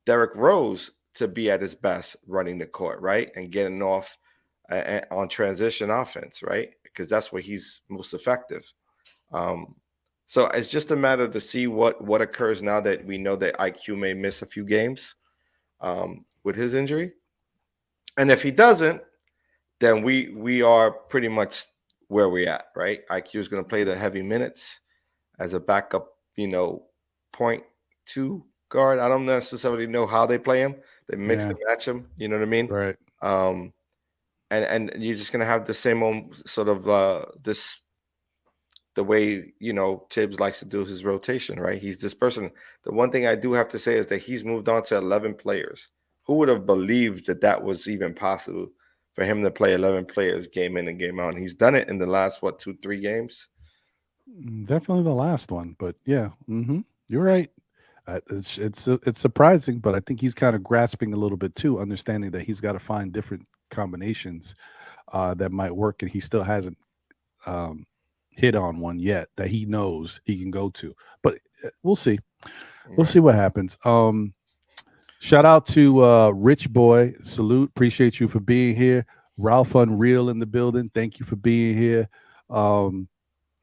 Derrick Rose to be at his best running the court, right? And getting off on transition offense, right? Because that's where he's most effective. So it's just a matter to see what occurs now that we know that IQ may miss a few games with his injury. And if he doesn't, then we are pretty much where we're at, right? IQ is going to play the heavy minutes as a backup, 0.2 guard. I don't necessarily know how they play him. They mix and match him. You know what I mean? Right. And you're just going to have the same old sort of the way, Tibbs likes to do his rotation, right? He's this person. The one thing I do have to say is that he's moved on to 11 players. Who would have believed that was even possible for him to play 11 players game in and game out? And he's done it in the last, 2-3 games? Definitely the last one, but yeah, you're right. It's surprising, but I think he's kind of grasping a little bit too, understanding that he's got to find different combinations that might work, and he still hasn't hit on one yet that he knows he can go to. But we'll see. We'll see what happens. Shout out to Rich Boy. Salute. Appreciate you for being here. Ralph Unreal in the building. Thank you for being here.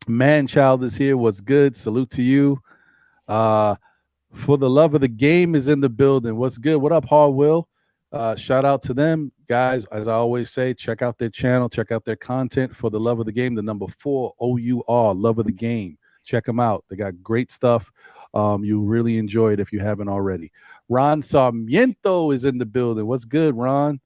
Man Child is here. What's good? Salute to you. For the Love of the Game is in the building. What's good? What up, Hard Will? Shout out to them, guys. As I always say, check out their channel, check out their content. For the Love of the Game, the number 4 OUR, Love of the Game. Check them out. They got great stuff. You really enjoy it if you haven't already. Ron Sarmiento is in the building. What's good, Ron?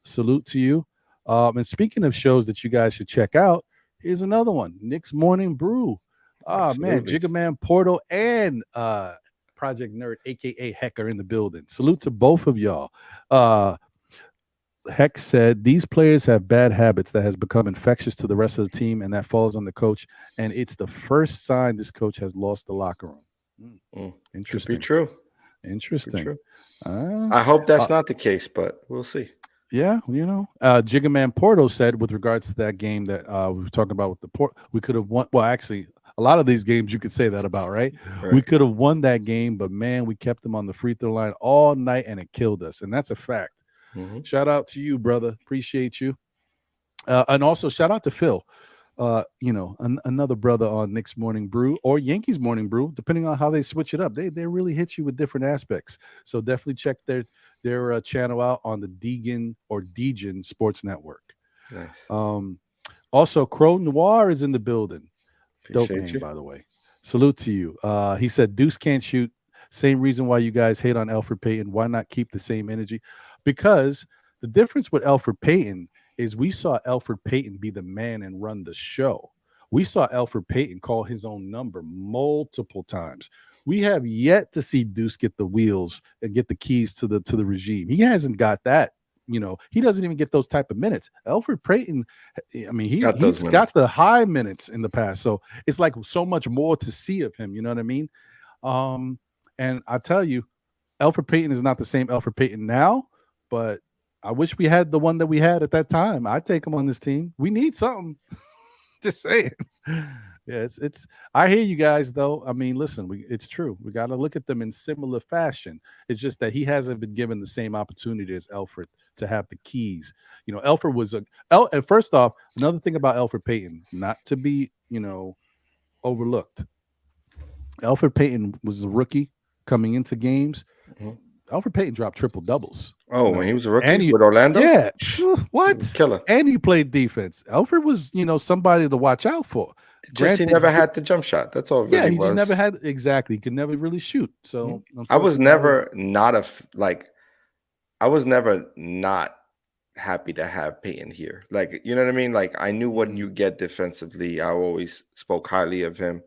Salute to you. And speaking of shows that you guys should check out, here's another one, Knicks Morning Brew. Man, Jigga Man Portal and Project Nerd, a.k.a. Heck, are in the building. Salute to both of y'all. Heck said, these players have bad habits that has become infectious to the rest of the team, and that falls on the coach. And it's the first sign this coach has lost the locker room. Interesting. Could be true. Interesting. Be true. I hope that's not the case, but we'll see. Yeah, Jigga Man Porto said with regards to that game that we were talking about with the Port, we could have won. Well, actually, a lot of these games you could say that about, right? We could have won that game, but man, we kept them on the free throw line all night and it killed us. And that's a fact. Shout out to you, brother. Appreciate you. And also shout out to Phil. Another brother on Knicks Morning Brew or Yankees Morning Brew, depending on how they switch it up. They really hit you with different aspects. So definitely check their channel out on the Deegan Sports Network. Nice. Also, Crow Noir is in the building. Dope Appreciate name, you. by the way. Salute to you. He said, Deuce can't shoot. Same reason why you guys hate on Elfrid Payton. Why not keep the same energy? Because the difference with Elfrid Payton is we saw Elfrid Payton be the man and run the show. We saw Elfrid Payton call his own number multiple times. We have yet to see Deuce get the wheels and get the keys to the regime. He hasn't got that. He doesn't even get those type of minutes. Elfrid Payton, I mean, he's got the high minutes in the past. So it's like so much more to see of him. You know what I mean? And I tell you, Elfrid Payton is not the same Elfrid Payton now, but I wish we had the one that we had at that time. I'd take him on this team. We need something. Just saying. Yeah, it's. I hear you guys, though. I mean, listen, it's true. We got to look at them in similar fashion. It's just that he hasn't been given the same opportunity as Elfrid to have the keys. Elfrid was and first off, another thing about Elfrid Payton, not to be, overlooked. Elfrid Payton was a rookie coming into games. Elfrid Payton dropped triple doubles. Oh, when he was a rookie with Orlando? Yeah. What? Killer. And he played defense. Elfrid was, somebody to watch out for. He never had the jump shot. That's all. He just never had. Exactly. He could never really shoot. So I was never not happy to have Peyton here. Like, you know what I mean? Like, I knew what you get defensively. I always spoke highly of him.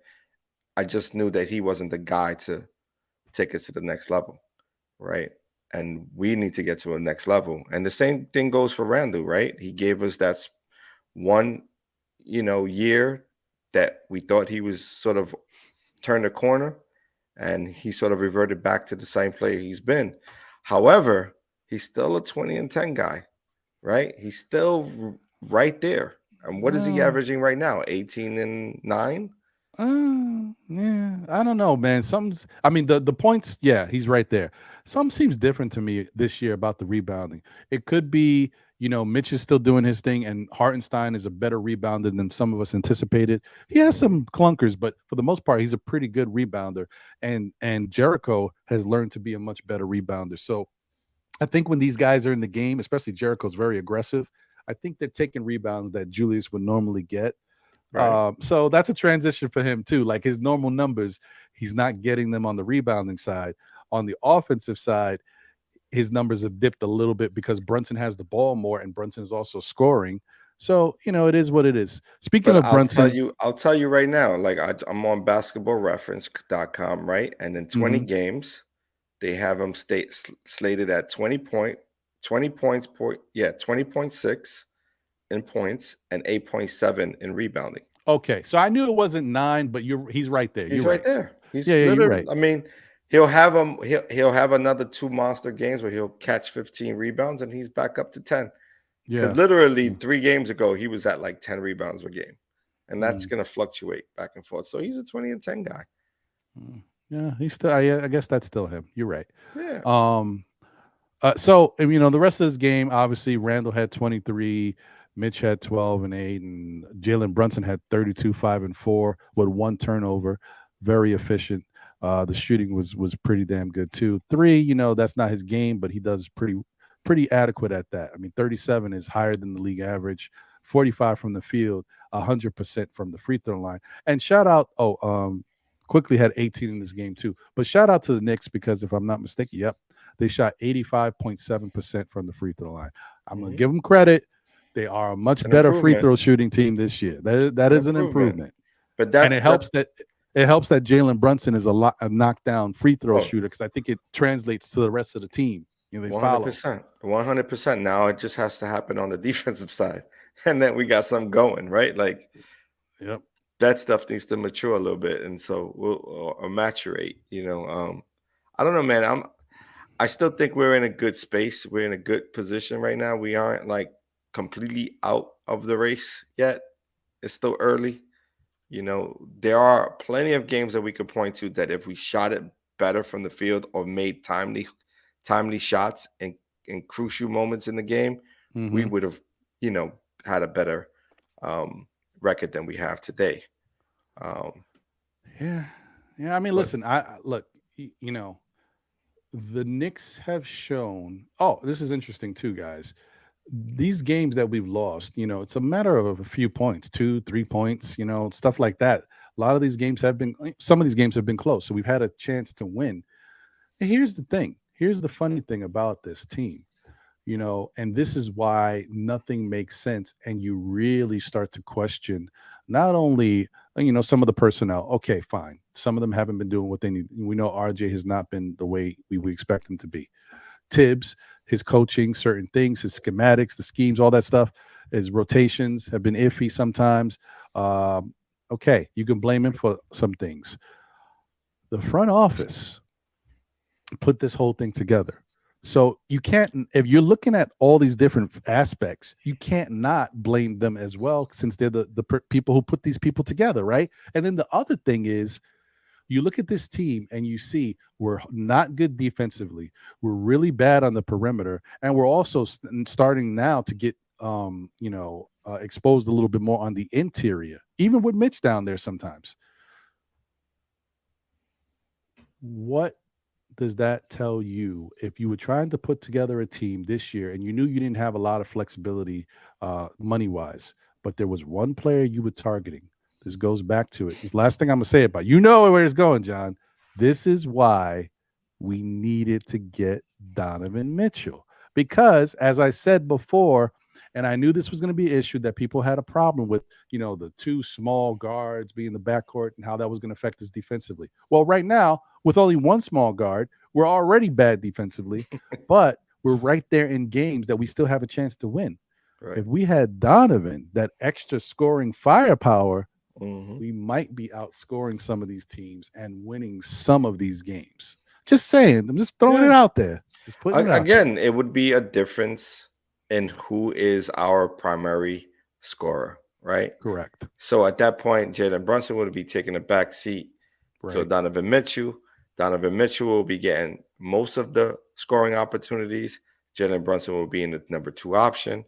I just knew that he wasn't the guy to take us to the next level, right? And we need to get to a next level. And the same thing goes for Randall, right? He gave us that one, year that we thought he was sort of turned a corner, and he sort of reverted back to the same player he's been. However, he's still a 20-10 guy, right? He's still right there. And what is he averaging right now? 18-9? Yeah, I don't know, man. The points, yeah, he's right there. Some seems different to me this year about the rebounding. It could be, Mitch is still doing his thing, and Hartenstein is a better rebounder than some of us anticipated. He has some clunkers, but for the most part, he's a pretty good rebounder. And Jericho has learned to be a much better rebounder. So I think when these guys are in the game, especially Jericho's very aggressive, I think they're taking rebounds that Julius would normally get. Right. So that's a transition for him too. Like his normal numbers, he's not getting them on the rebounding side. On the offensive side, his numbers have dipped a little bit because Brunson has the ball more, and Brunson is also scoring. So it is what it is. Speaking of Brunson, I'll tell you right now. Like I'm on basketballreference.com, right? And in 20 games, they have him slated at 20 points, 20.6 in points and 8.7 in rebounding. Okay, so I knew it wasn't 9, but he's right there. He's right there. He's you're right. I mean, he'll have another 2 monster games where he'll catch 15 rebounds and he's back up to 10. Yeah, because literally 3 games ago he was at like 10 rebounds a game, and that's going to fluctuate back and forth. So he's a 20-10 guy. Yeah, he's still. I guess that's still him. You're right. Yeah. So the rest of this game, obviously, Randall had 23. Mitch had 12 and 8, and Jalen Brunson had 32, 5 and 4 with 1 turnover. Very efficient. The shooting was pretty damn good too. 3, that's not his game, but he does pretty adequate at that. I mean, 37 is higher than the league average. 45 from the field, 100% from the free throw line. And shout out, Quickly had 18 in this game too. But shout out to the Knicks because if I'm not mistaken, they shot 85.7% from the free throw line. I'm gonna give them credit. They are a much better free throw shooting team this year. That is an improvement. But it helps that Jalen Brunson is a knockdown free throw shooter, because I think it translates to the rest of the team. They 100%. Now it just has to happen on the defensive side, and then we got something going, right? Like, that stuff needs to mature a little bit, and so we'll maturate. I don't know, man. I still think we're in a good space. We're in a good position right now. We aren't like completely out of the race yet. It's still early. There are plenty of games that we could point to that if we shot it better from the field or made timely shots in crucial moments in the game, we would have, had a better record than we have today. I mean, listen, look, the Knicks have shown. Oh, this is interesting too, guys. These games that we've lost, it's a matter of a few points, 2-3 points, stuff like that. A lot of these games some of these games have been close, so we've had a chance to win. And here's the thing. Here's the funny thing about this team, and this is why nothing makes sense, and you really start to question not only, some of the personnel. Okay, fine. Some of them haven't been doing what they need. We know RJ has not been the way we expect him to be. Tibbs, his coaching, certain things, his schematics, the schemes, all that stuff, his rotations have been iffy sometimes. Okay, you can blame him for some things. The front office put this whole thing together. So you can't, if you're looking at all these different aspects, you can't not blame them as well, since they're the people who put these people together, right? And then the other thing is, you look at this team and you see we're not good defensively. We're really bad on the perimeter, and we're also starting now to get exposed a little bit more on the interior, even with Mitch down there sometimes. What does that tell you if you were trying to put together a team this year and you knew you didn't have a lot of flexibility money-wise, but there was one player you were targeting? This goes back to it. This last thing I'm going to say about where it's going, John. This is why we needed to get Donovan Mitchell, because, as I said before, and I knew this was going to be an issue that people had a problem with, the two small guards being in the backcourt and how that was going to affect us defensively. Well, right now, with only one small guard, we're already bad defensively, but we're right there in games that we still have a chance to win. Right. If we had Donovan, that extra scoring firepower, we might be outscoring some of these teams and winning some of these games. Just saying. I'm just throwing it out there. Just putting it out again, it would be a difference in who is our primary scorer, right? Correct. So at that point, Jalen Brunson would be taking a back seat to Donovan Mitchell. Donovan Mitchell will be getting most of the scoring opportunities. Jalen Brunson will be in the number 2 option,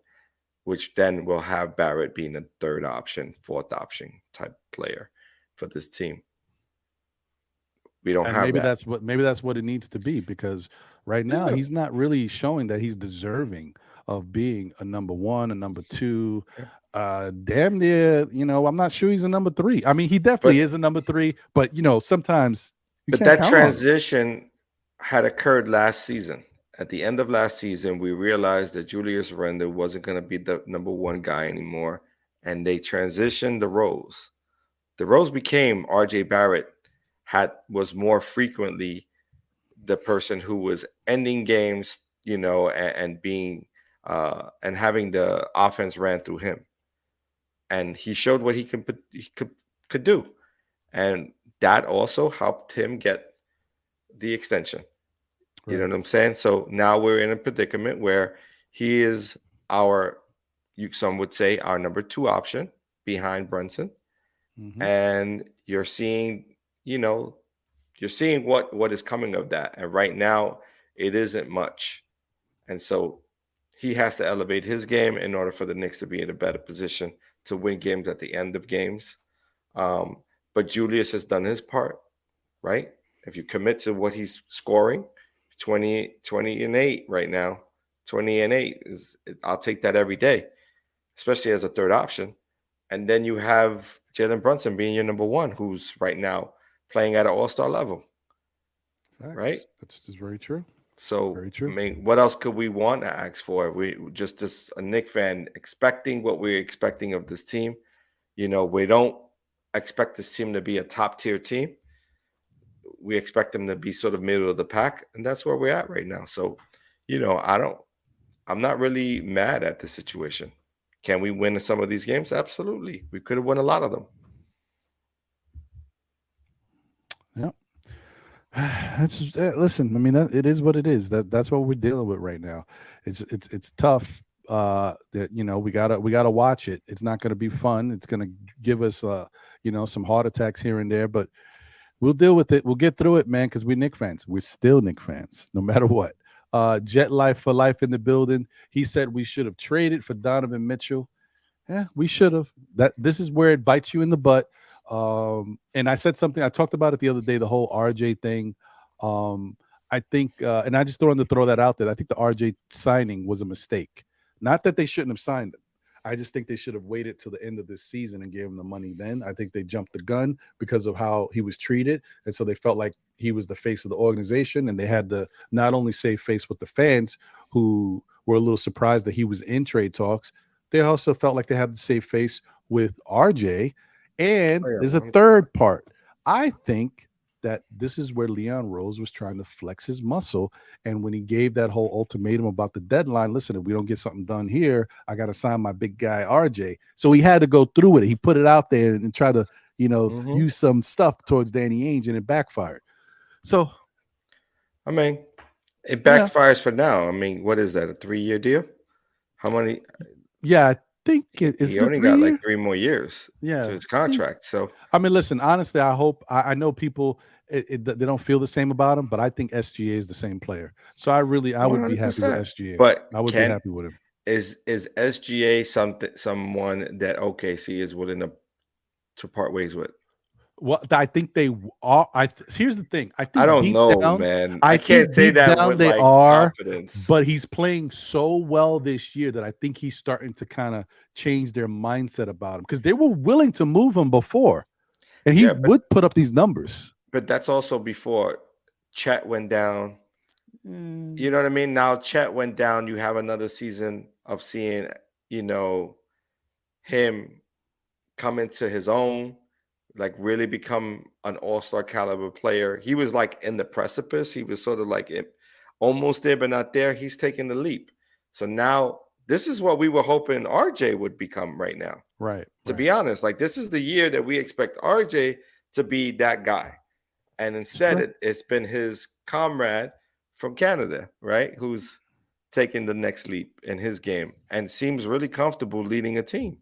which then will have Barrett being a 3rd option, 4th option type player for this team. We don't have maybe that. Maybe that's what it needs to be, because right now he's not really showing that he's deserving of being a number 1, a number 2. Damn near, I'm not sure he's a number 3. I mean, he definitely is a number 3, but sometimes that transition had occurred last season. At the end of last season, we realized that Julius Randle wasn't going to be the number 1 guy anymore, and they transitioned the roles. The roles became RJ Barrett was more frequently the person who was ending games, and being and having the offense ran through him, and he showed what he could do, and that also helped him get the extension. You know what I'm saying? So now we're in a predicament where he is some would say, our number 2 option behind Brunson. And you're seeing, what is coming of that. And right now it isn't much. And so he has to elevate his game in order for the Knicks to be in a better position to win games at the end of games. But Julius has done his part, right? If you commit to what he's scoring, 20 and 8 right now. 20 and 8 I'll take that every day, especially as a 3rd option. And then you have Jalen Brunson being your number 1, who's right now playing at an all-star level. Facts. Right? That's very true. So, very true. I mean, what else could we want to ask for? We just as a Knicks fan expecting what we're expecting of this team. We don't expect this team to be a top-tier team. We expect them to be sort of middle of the pack, and that's where we're at right now. So, I'm not really mad at the situation. Can we win some of these games? Absolutely. We could have won a lot of them. Yeah. Listen, I mean, it is what it is. That's what we're dealing with right now. It's tough. That we gotta watch it. It's not gonna be fun. It's gonna give us some heart attacks here and there, but we'll deal with it. We'll get through it, man, because we're Knicks fans. We're still Knicks fans, no matter what. Jet Life for Life in the building. He said we should have traded for Donovan Mitchell. Yeah, we should have. This is where it bites you in the butt. And I said something. I talked about it the other day, the whole RJ thing. I think, and I just throw that out there. I think the RJ signing was a mistake. Not that they shouldn't have signed him. I just think they should have waited till the end of this season and gave him the money then. I think they jumped the gun because of how he was treated. And so they felt like he was the face of the organization, and they had to not only save face with the fans who were a little surprised that he was in trade talks, they also felt like they had to save face with RJ. And there's a third part. I think that this is where Leon Rose was trying to flex his muscle. And when he gave that whole ultimatum about the deadline, listen, if we don't get something done here, I got to sign my big guy, RJ. So he had to go through with it. He put it out there and try to, use some stuff towards Danny Ainge, and it backfired. So, I mean, it backfires for now. I mean, what is that, a 3-year deal? How many? Yeah, I think he only got like 3 more years to his contract. So, I mean, listen, honestly, I know people, they don't feel the same about him, but I think SGA is the same player. So I would be happy with SGA. But I would be happy with him. Is SGA someone that OKC is willing to part ways with? Well, I think they are. Here's the thing. I don't know, man. I can't say that with they are confidence. But he's playing so well this year that I think he's starting to kind of change their mindset about him, because they were willing to move him before, and he would put up these numbers. But that's also before Chet went down. You know what I mean? Now Chet went down. You have another season of seeing, him come into his own, like really become an all-star caliber player. He was like in the precipice. He was sort of like almost there, but not there. He's taking the leap. So now this is what we were hoping RJ would become right now. Right. To be honest, like this is the year that we expect RJ to be that guy. And instead it's been his comrade from Canada, right? Who's taking the next leap in his game and seems really comfortable leading a team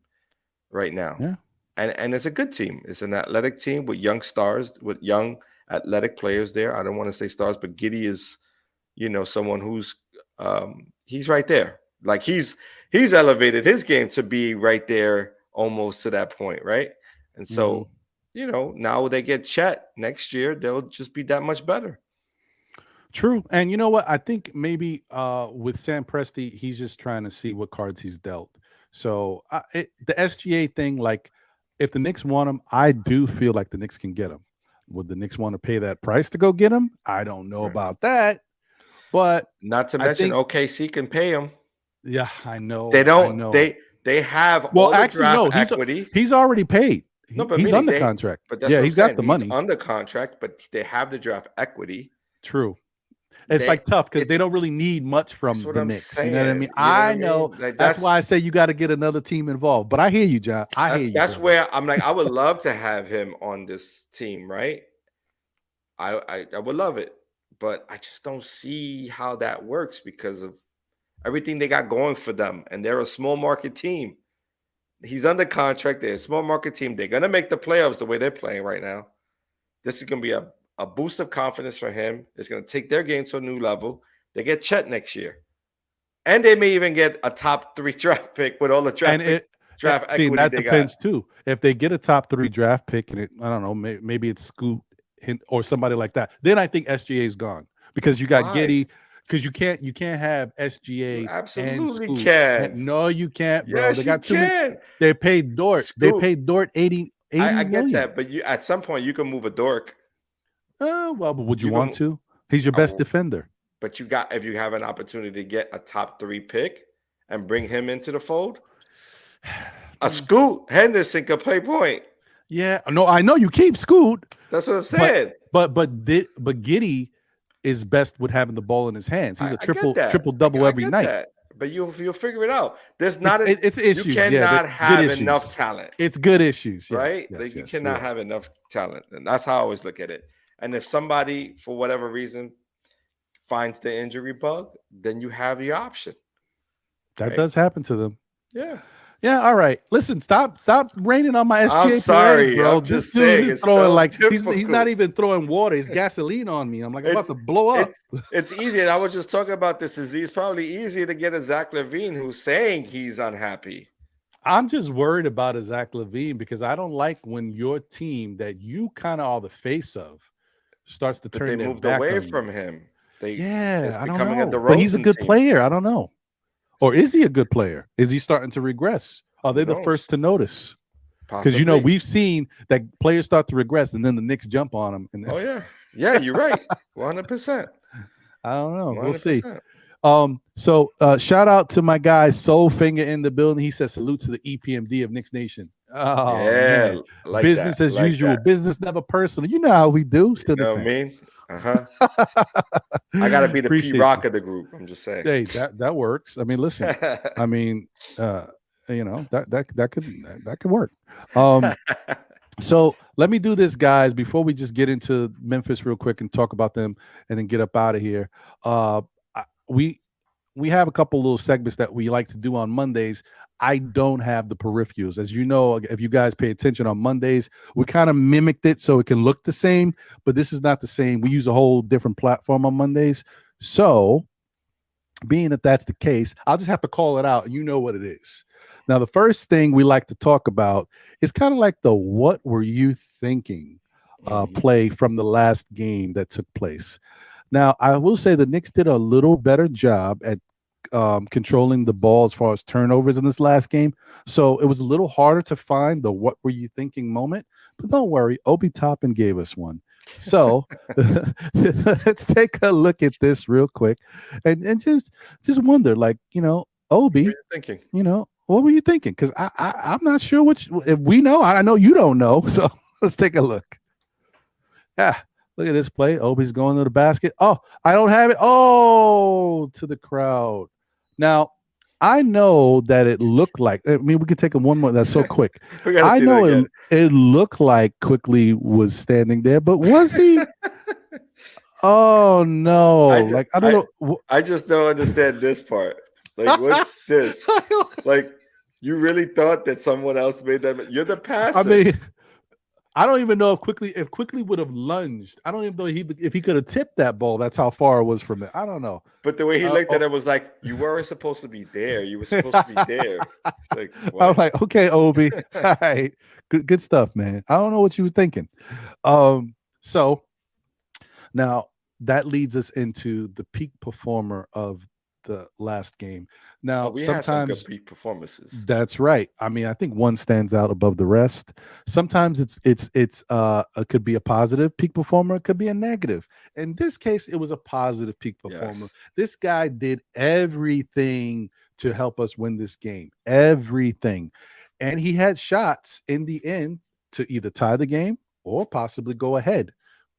right now. Yeah. And it's a good team. It's an athletic team with young stars, with young athletic players there. I don't want to say stars, but Giddey is, someone who's he's right there. Like he's elevated his game to be right there almost to that point, right? And so, now they get Chet next year, they'll just be that much better. True. And you know what? I think maybe with Sam Presti, he's just trying to see what cards he's dealt. So the SGA thing, like if the Knicks want him, I do feel like the Knicks can get him. Would the Knicks want to pay that price to go get him? I don't know about that. But not to mention OKC can pay him. Yeah, I know. They don't. I know. They have equity. He's already paid. He's under contract. But that's he's got the money under contract. But they have the draft equity. True. It's like tough because they don't really need much from the Knicks. You know what I mean? I know. Like that's why I say you got to get another team involved. But I hear you, John. I hear you. That's where I'm like, I would love to have him on this team, right? I would love it, but I just don't see how that works because of everything they got going for them, and they're a small market team. He's under contract. They're a small market team. They're gonna make the playoffs the way they're playing right now. This is gonna be a boost of confidence for him. It's going to take their game to a new level. They get Chet next year. And they may even get a top 3 draft pick with all the draft equity that they depends got. Too. If they get a top 3 draft pick and I don't know, maybe it's Scoot or somebody like that, then I think SGA is gone because you got Giddey. Because you can't have SGA. You absolutely and Scoot. can. No, you can't, bro. Yes, they got you can. They paid Dort. Scoot. They paid Dort 80 I get million. that, but at some point you can move a Dork. Well, but would you want to? He's your best defender. But if you have an opportunity to get a top 3 pick and bring him into the fold, a Scoot Henderson could play point. Yeah, no, I know you keep Scoot. That's what I'm saying. But Giddey is best with having the ball in his hands. He's a triple double every night. That. But you'll figure it out. There's it's issues. You cannot have enough talent. It's good issues, right? You cannot have enough talent, and that's how I always look at it. And if somebody, for whatever reason, finds the injury bug, then you have your option. That does happen to them. Yeah. Yeah. All right. Listen, stop raining on my SGA. I'm sorry, parade, bro. I'm This just dude saying, is throwing he's not even throwing water. It's gasoline on me. I'm like, I'm about to blow up. It's easy. And I was just talking about this. It's probably easier to get a Zach LaVine who's saying he's unhappy. I'm just worried about a Zach LaVine because I don't like when your team that you kind of are the face of starts to turn. They moved away from him. I don't know. But he's a good player. I don't know. Or is he a good player? Is he starting to regress? Are they the first to notice? Because we've seen that players start to regress, and then the Knicks jump on them. And yeah, you're right, 100%. I don't know. 100%. We'll see. So shout out to my guy Soulfinger in the building. He says salute to the EPMD of Knicks Nation. Oh yeah, like business as usual. Business never personal. You know how we do. Still, you know what I mean? I gotta be the P Rock of the group. I'm just saying. Hey, that works. I mean, listen. I mean, that could work. So let me do this, guys, before we just get into Memphis real quick and talk about them and then get up out of here. We have a couple little segments that we like to do on Mondays. I don't have the peripherals. As you know, if you guys pay attention on Mondays, we kind of mimicked it so it can look the same, but this is not the same. We use a whole different platform on Mondays. So being that that's the case, I'll just have to call it out. You know what it is. Now, the first thing we like to talk about is kind of like the what were you thinking play from the last game that took place. Now, I will say the Knicks did a little better job at controlling the ball as far as turnovers in this last game. So it was a little harder to find the what were you thinking moment. But don't worry, Obi Toppin gave us one. So let's take a look at this real quick and just wonder, like, Obi, What are you thinking? What were you thinking? Because I'm not sure if we know. I know you don't know. So let's take a look. Yeah, look at this play. Obi's going to the basket. Oh, I don't have it. Oh, to the crowd. Now, I know that it looked like. I mean, we could take one more. That's so quick. I know it looked like Quickly was standing there, but was he? Oh no! I don't know. I just don't understand this part. Like, what's this? Like, you really thought that someone else made that? You're the passer. I mean, I don't even know if Quickly would have lunged. I don't even know if he could have tipped that ball. That's how far it was from it. I don't know. But the way he looked at it was like, you weren't supposed to be there. You were supposed to be there. It's like, what? I'm like, okay, Obi. All right. Good stuff, man. I don't know what you were thinking. So now that leads us into the peak performer of the last game. Now, we sometimes had some good peak performances. That's right. I mean, I think one stands out above the rest. Sometimes it could be a positive peak performer, it could be a negative. In this case, it was a positive peak performer. Yes. This guy did everything to help us win this game. Everything. And he had shots in the end to either tie the game or possibly go ahead.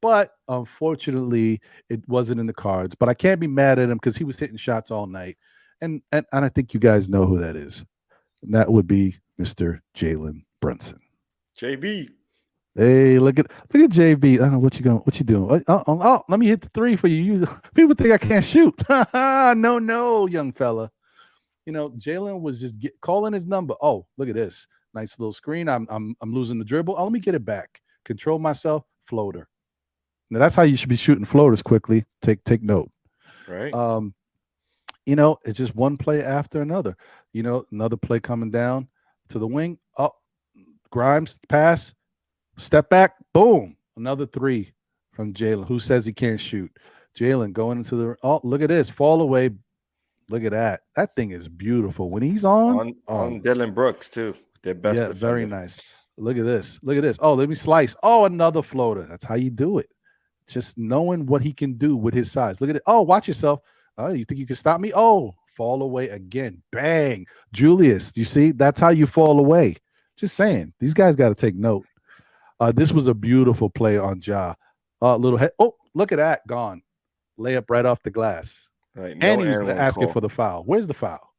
But unfortunately, it wasn't in the cards. But I can't be mad at him because he was hitting shots all night. And I think you guys know who that is. And that would be Mr. Jalen Brunson. JB. Hey, look at JB. I don't know what you doing. Oh, let me hit the three for you. People think I can't shoot. No, young fella. Jalen was just calling his number. Oh, look at this. Nice little screen. I'm losing the dribble. Oh, let me get it back. Control myself. Floater. Now that's how you should be shooting floaters quickly. Take note. Right. It's just one play after another. Another play coming down to the wing. Oh, Grimes pass, step back, boom. Another three from Jalen. Who says he can't shoot? Jalen going into the. Oh, look at this fall away. Look at that. That thing is beautiful when he's on Dylan Brooks too. Their best. Yeah, very nice. Look at this. Oh, let me slice. Oh, another floater. That's how you do it. Just knowing what he can do with his size. Look at it. Oh, watch yourself. Oh, you think you can stop me? Oh, fall away again. Bang. Julius, you see? That's how you fall away. Just saying. These guys got to take note. This was a beautiful play on Ja. Little head. Oh, look at that. Gone. Layup right off the glass. Right, and he was asking for the foul. Where's the foul?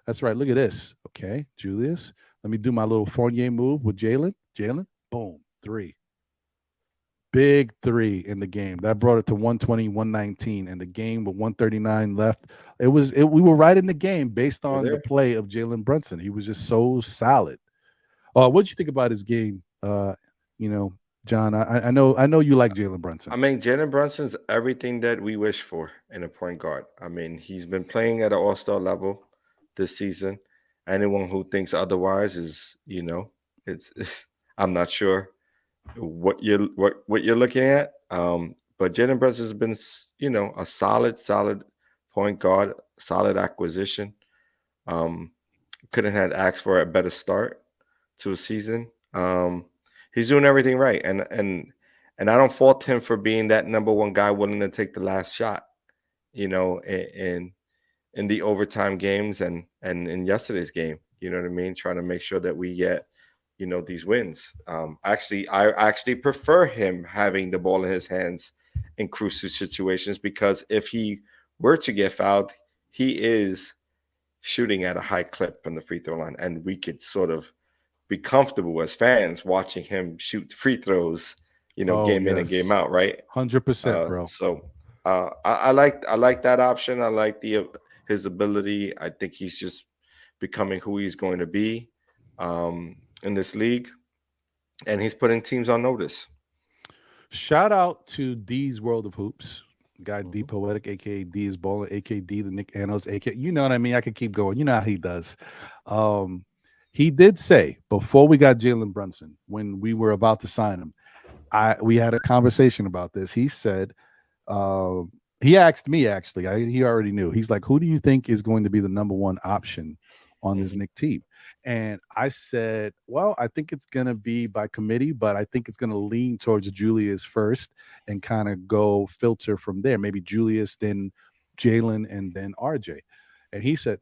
That's right. Look at this. Okay, Julius. Let me do my little Fournier move with Jalen. Boom. Three. Big three in the game. That brought it to 120, 119, and the game with 139 left. We were right in the game based on the play of Jalen Brunson. He was just so solid. What'd you think about his game? John, I know you like Jalen Brunson. I mean, Jalen Brunson's everything that we wish for in a point guard. I mean, he's been playing at an all-star level this season. Anyone who thinks otherwise is, it's I'm not sure what you're looking at. But Jalen Brunson's been, a solid point guard, solid acquisition. Couldn't have asked for a better start to a season. He's doing everything right, and I don't fault him for being that number one guy willing to take the last shot, in the overtime games and in yesterday's game. You know what I mean? Trying to make sure that we get, these wins. I actually prefer him having the ball in his hands in crucial situations, because if he were to get fouled, he is shooting at a high clip from the free throw line, and we could sort of be comfortable as fans watching him shoot free throws, game in and game out, right? 100%, bro. So I like that option. I like his ability. I think he's just becoming who he's going to be in this league, and he's putting teams on notice. Shout out to D's World of Hoops. Guy D Poetic, aka D is Baller, aka D the Nick Anos, aka you know what I mean. I could keep going. You know how he does. He did say before we got Jalen Brunson, when we were about to sign him, we had a conversation about this. He said, he asked me actually. He already knew. He's like, who do you think is going to be the number one option on this Knicks team? And I said, well, I think it's going to be by committee, but I think it's going to lean towards Julius first and kind of go filter from there. Maybe Julius, then Jalen, and then RJ. And he said,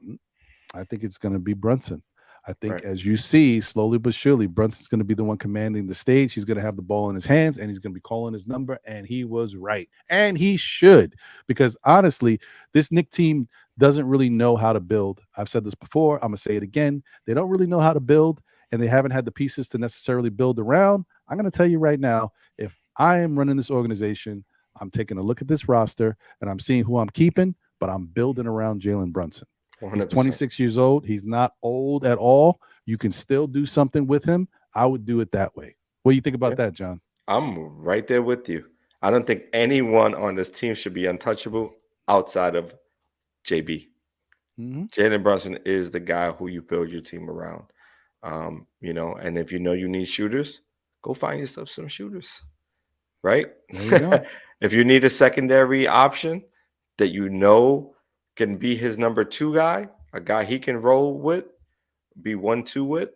I think it's going to be Brunson. I think as you see, slowly but surely, Brunson's going to be the one commanding the stage. He's going to have the ball in his hands, and he's going to be calling his number. And he was right. And he should, because honestly, this Knicks team doesn't really know how to build. I've said this before. I'm going to say it again. They don't really know how to build, and they haven't had the pieces to necessarily build around. I'm going to tell you right now, if I am running this organization, I'm taking a look at this roster, and I'm seeing who I'm keeping, but I'm building around Jalen Brunson. 100%. He's 26 years old. He's not old at all. You can still do something with him. I would do it that way. What do you think about that, John? I'm right there with you. I don't think anyone on this team should be untouchable outside of JB. Jalen Brunson is the guy who you build your team around. And if you know you need shooters, go find yourself some shooters. Right? There you go. If you need a secondary option that you know can be his number 2 guy, a guy he can roll with, be 1-2 with,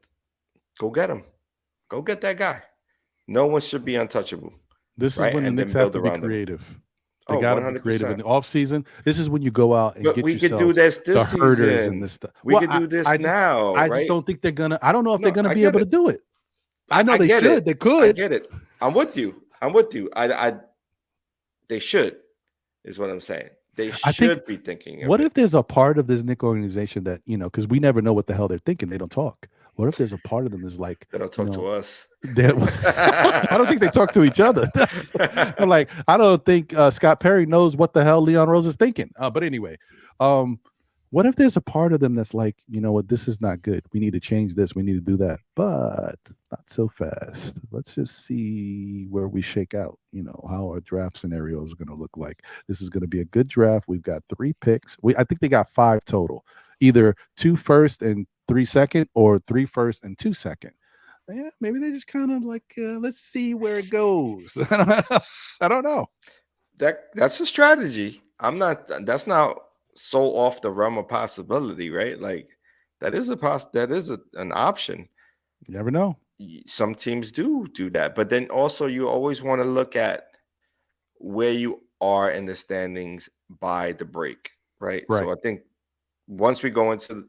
go get him. Go get that guy. No one should be untouchable. This is when the Knicks have to be creative. They got to be creative in the offseason. This is when you go out and get we yourself could do this the herders season. and this stuff. We could do this now. I just don't think they're going to. I don't know if they're going to be able to do it. I know they should. They could. I get it. I'm with you. They should, is what I'm saying. They should be thinking. What if there's a part of this Knicks organization that, because we never know what the hell they're thinking. They don't talk. What if there's a part of them that's like, they don't talk to us? I don't think they talk to each other. I'm like, I don't think Scott Perry knows what the hell Leon Rose is thinking. But anyway, what if there's a part of them that's like, you know what, this is not good. We need to change this. We need to do that. But not so fast. Let's just see where we shake out, how our draft scenario is going to look like. This is going to be a good draft. We've got 3 picks. I think they got 5 total, either 2 first and 3 second or 3 first and 2 second. Yeah, maybe they just kind of like, let's see where it goes. I don't know. That's a strategy. That's not so off the realm of possibility, right? Like that is an option. You never know. Some teams do that, but then also you always want to look at where you are in the standings by the break, right? So I think once we go into the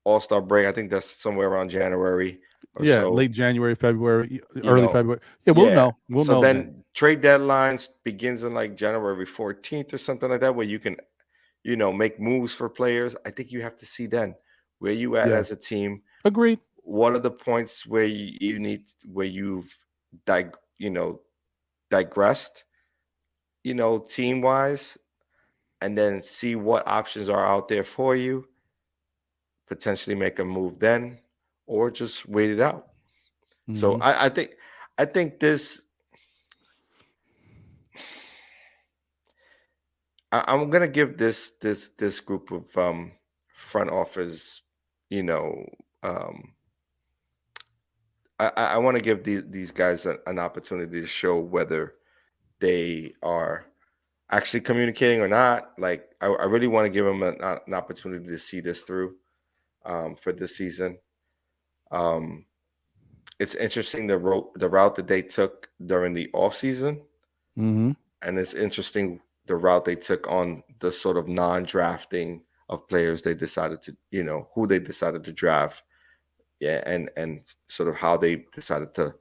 All-Star break, I think that's somewhere around January. Late January, February, early February. Yeah, we'll know. We'll know. Then trade deadlines begins in like January 14th or something like that, where you can, make moves for players. I think you have to see then where you at as a team. Agreed. What are the points where you've digressed, team wise, and then see what options are out there for you. Potentially make a move then, or just wait it out. So I think this. I'm gonna give this group of front office, I want to give these guys an opportunity to show whether they are actually communicating or not. Like I really want to give them an opportunity to see this through for this season. It's interesting the route that they took during the off season, and it's interesting the route they took on the sort of non-drafting of players they decided to, who they decided to draft. Yeah, and sort of how they decided to,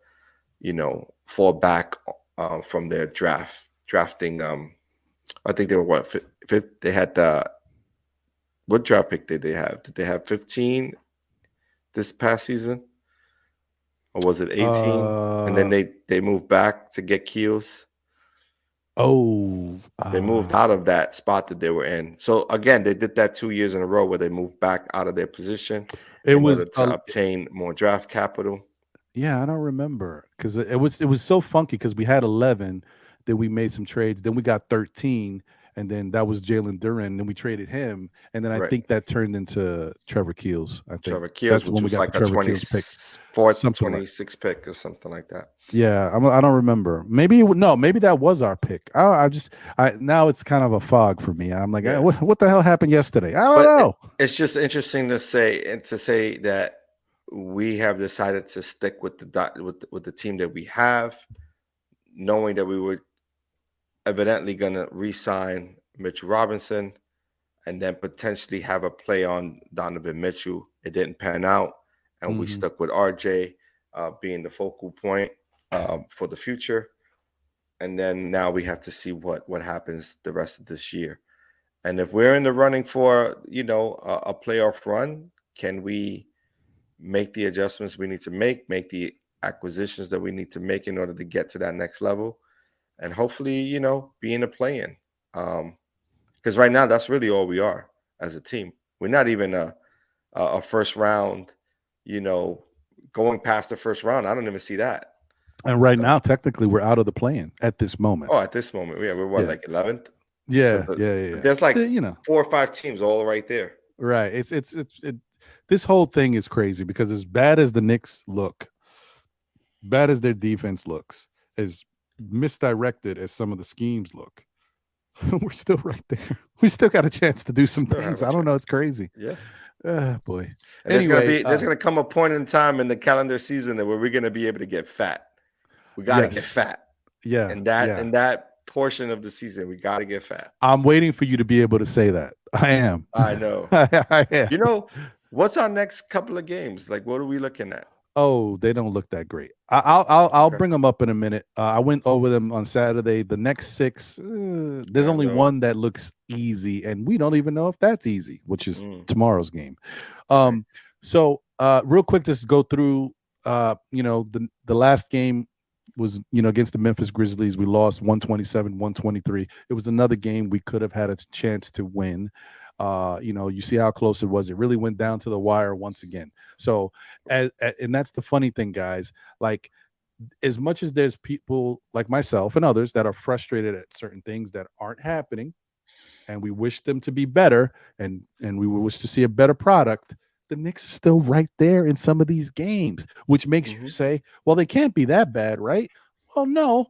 fall back from their drafting. I think they were fifth. They had what draft pick did they have? Did they have 15 this past season, or was it 18? And then they moved back to get Keels. They moved out of that spot that they were in. So again, they did that 2 years in a row where they moved back out of their position. It was to obtain more draft capital. Yeah, I don't remember because it was so funky because we had 11, then we made some trades, then we got 13, and then that was Jalen Duren, and we traded him, and then I think that turned into Trevor Keels. I think Trevor Keels, which was like a 24th, 26th pick or something like that. Yeah, I don't remember. Maybe that was our pick. Now it's kind of a fog for me. I'm like, what the hell happened yesterday? I don't know. It's just interesting to say that we have decided to stick with the team that we have, knowing that we were evidently going to re-sign Mitchell Robinson and then potentially have a play on Donovan Mitchell. It didn't pan out, and we stuck with RJ being the focal point for the future. And then now we have to see what happens the rest of this year. And if we're in the running for, a playoff run, can we make the adjustments we need to make the acquisitions that we need to make in order to get to that next level, and hopefully, be in a play-in. Because right now, that's really all we are as a team. We're not even a first round, going past the first round. I don't even see that. And right now, technically, we're out of the play-in at this moment. Oh, at this moment, we're like 11th. Yeah. There's like 4 or 5 teams all right there. Right. It's this whole thing is crazy because as bad as the Knicks look, bad as their defense looks, as misdirected as some of the schemes look, we're still right there. We still got a chance to do some things. I don't know. It's crazy. Yeah. Boy. And anyway, there's gonna come a point in time in the calendar season where we're gonna be able to get fat. We gotta get fat. Yeah. And that portion of the season, we gotta get fat. I'm waiting for you to be able to say that. I am. I know. I am. What's our next couple of games? Like, what are we looking at? Oh, they don't look that great. I'll bring them up in a minute. I went over them on Saturday. The next 6, there's only one that looks easy, and we don't even know if that's easy, which is tomorrow's game. So real quick, just go through. The last game was against the Memphis Grizzlies. We lost 127-123. It was another game we could have had a chance to win. You see how close it was. It really went down to the wire once again. So, and that's the funny thing, guys. Like, as much as there's people like myself and others that are frustrated at certain things that aren't happening, and we wish them to be better, and we wish to see a better product, the Knicks are still right there in some of these games, which makes you say, well, they can't be that bad, right? Well, no.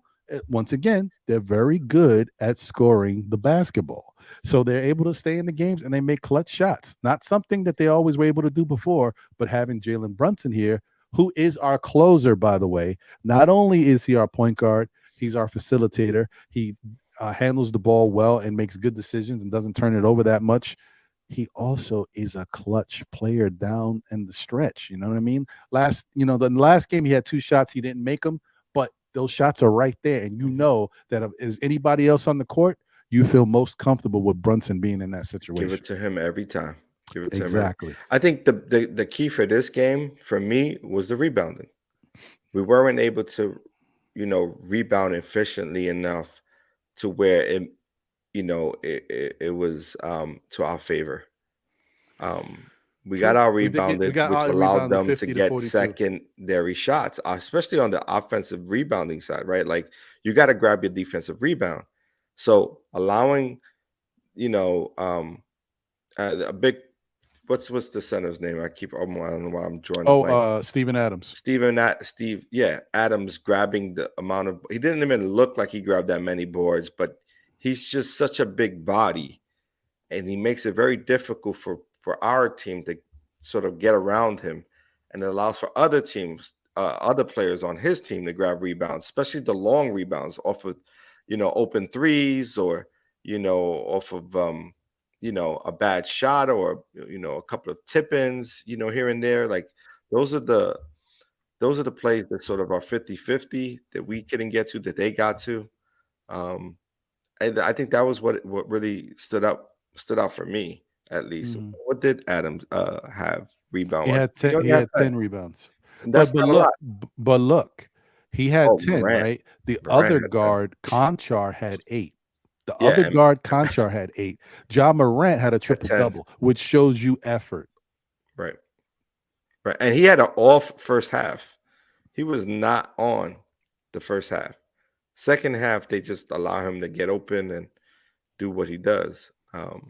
Once again, they're very good at scoring the basketball. So they're able to stay in the games and they make clutch shots. Not something that they always were able to do before, but having Jalen Brunson here, who is our closer, by the way. Not only is he our point guard, he's our facilitator. He handles the ball well and makes good decisions and doesn't turn it over that much. He also is a clutch player down in the stretch. You know what I mean? The last game he had 2 shots. He didn't make them, but those shots are right there. And that is anybody else on the court, you feel most comfortable with Brunson being in that situation. Give it to him every time. Give it to him. Exactly. I think the key for this game for me was the rebounding. We weren't able to, rebound efficiently enough to where it was to our favor. We got our rebounded, which allowed them to get secondary shots, especially on the offensive rebounding side, right? Like, you got to grab your defensive rebound. So allowing, a big, what's the center's name? I don't know why I'm drawing. Steven Adams. Adams grabbing the amount of. He didn't even look like he grabbed that many boards, but he's just such a big body, and he makes it very difficult for our team to sort of get around him, and it allows for other teams, other players on his team to grab rebounds, especially the long rebounds off of, open threes or, off of, a bad shot or, a couple of tip-ins, here and there. Like, those are the plays that sort of are 50-50 that we couldn't get to, that they got to. And I think that was what really stood out for me, at least. What did Adams have rebound? He had 10 rebounds. But look, he had 10, Morant. Right? The other guard, Conchar, had 8. The other guard, Conchar, had 8. Ja Morant had a triple-double, which shows you effort. Right. And he had an off first half. He was not on the first half. Second half, they just allow him to get open and do what he does. But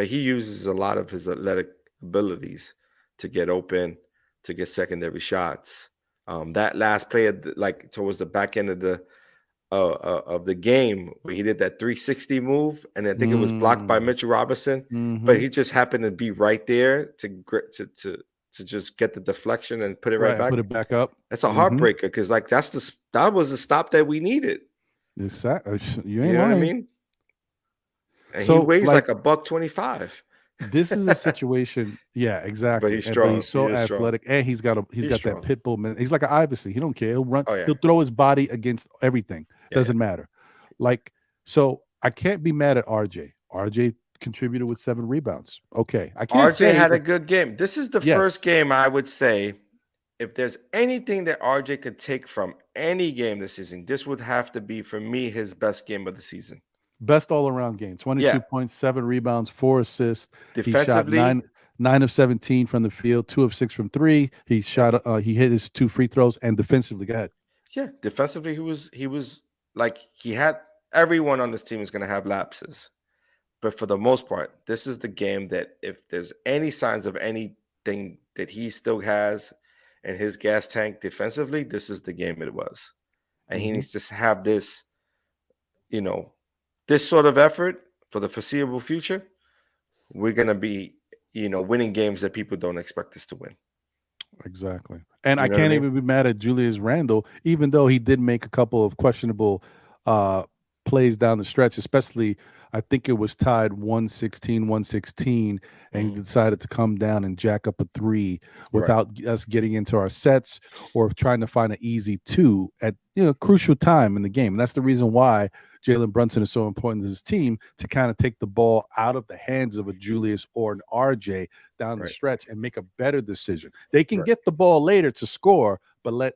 he uses a lot of his athletic abilities to get open, to get secondary shots. That last play, like towards the back end of of the game where he did that 360 move, and I think it was blocked by Mitchell Robinson, Mm-hmm. but he just happened to be right there to just get the deflection and put it right back. Put it back up. That's a heartbreaker because like that was the stop that we needed. You ain't You know what I lying. mean? And So, he weighs like, like $125. This is a situation. Yeah, exactly. But he's strong. He's so He is athletic, and he's got that strong. pit bull. Man. He's like an Iverson. He don't care. He'll run. Oh, yeah. He'll throw his body against everything. Doesn't matter. Like, so I can't be mad at RJ. RJ contributed with 7 rebounds. Okay, I can't. RJ had a good game. This is the first game I would say, if there's anything that RJ could take from any game this season, this would have to be, for me, his best game of the season. Best all-around game. 22 points, 7 rebounds, 4 assists. Defensively, he shot 9 of 17 from the field, 2 of 6 from 3. He shot. He hit his 2 free throws, and defensively, go ahead. Yeah, defensively, he was like, he had everyone on this team is going to have lapses, but for the most part, this is the game that if there's any signs of anything that he still has in his gas tank defensively, this is the game it was, and he needs to have this, this sort of effort for the foreseeable future. We're going to be, winning games that people don't expect us to win. Exactly. And I can't even be mad at Julius Randle, even though he did make a couple of questionable plays down the stretch, especially I think it was tied 116, and he decided to come down and jack up a 3 without us getting into our sets or trying to find an easy 2 at crucial time in the game. And that's the reason why Jalen Brunson is so important to his team, to kind of take the ball out of the hands of a Julius or an RJ down the stretch and make a better decision. They can get the ball later to score, but let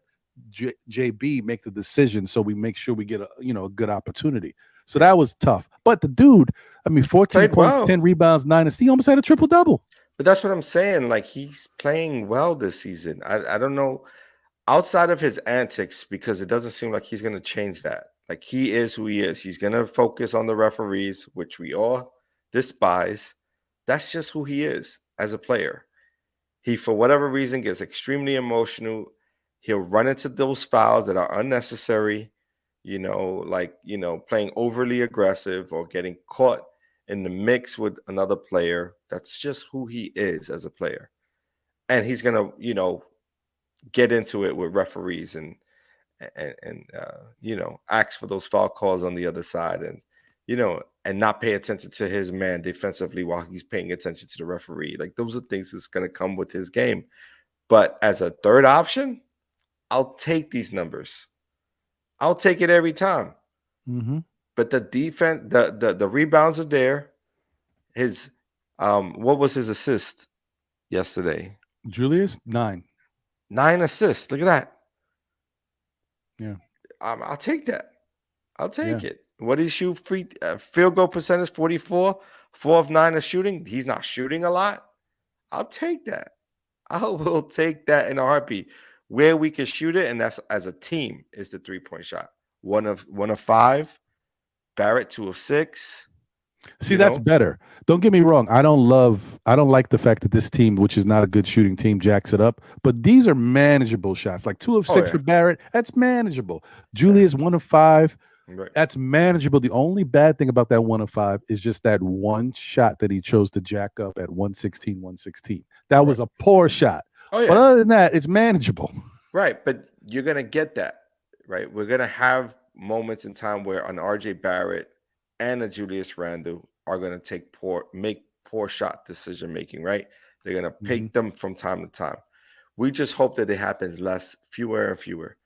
JB make the decision so we make sure we get a good opportunity. So that was tough. But the dude, 14 points, 10 rebounds, 9 assists. He almost had a triple-double. But that's what I'm saying. Like, he's playing well this season. I don't know, outside of his antics, because it doesn't seem like he's going to change that. Like, he is who he is. He's going to focus on the referees, which we all despise. That's just who he is as a player. He, for whatever reason, gets extremely emotional. He'll run into those fouls that are unnecessary, playing overly aggressive or getting caught in the mix with another player. That's just who he is as a player. And he's going to, get into it with referees and ask for those foul calls on the other side and not pay attention to his man defensively while he's paying attention to the referee. Like, those are things that's going to come with his game. But as a third option, I'll take these numbers. I'll take it every time. But the defense, the rebounds are there. His what was his assist yesterday? Julius, 9 assists. Look at that. Yeah, I'll take that. I'll take it. What did he shoot? Field goal percentage 44, 4 of 9 are shooting. He's not shooting a lot. I'll take that. I will take that in a heartbeat. Where we can shoot it, and that's as a team, is the 3-point shot. 1 of 5. Barrett 2 of 6. See, that's better. Don't get me wrong. I don't like the fact that this team, which is not a good shooting team, jacks it up. But these are manageable shots. Like 2 of 6 for Barrett, that's manageable. Julius 1 of 5. Right. That's manageable. The only bad thing about that 1 of 5 is just that one shot that he chose to jack up at 116. That was a poor shot. Oh, yeah. But other than that, it's manageable. Right. But you're going to get that, right? We're going to have moments in time where an RJ Barrett and a Julius Randle are going to make poor shot decision making, right? They're going to pick them from time to time. We just hope that it happens fewer and fewer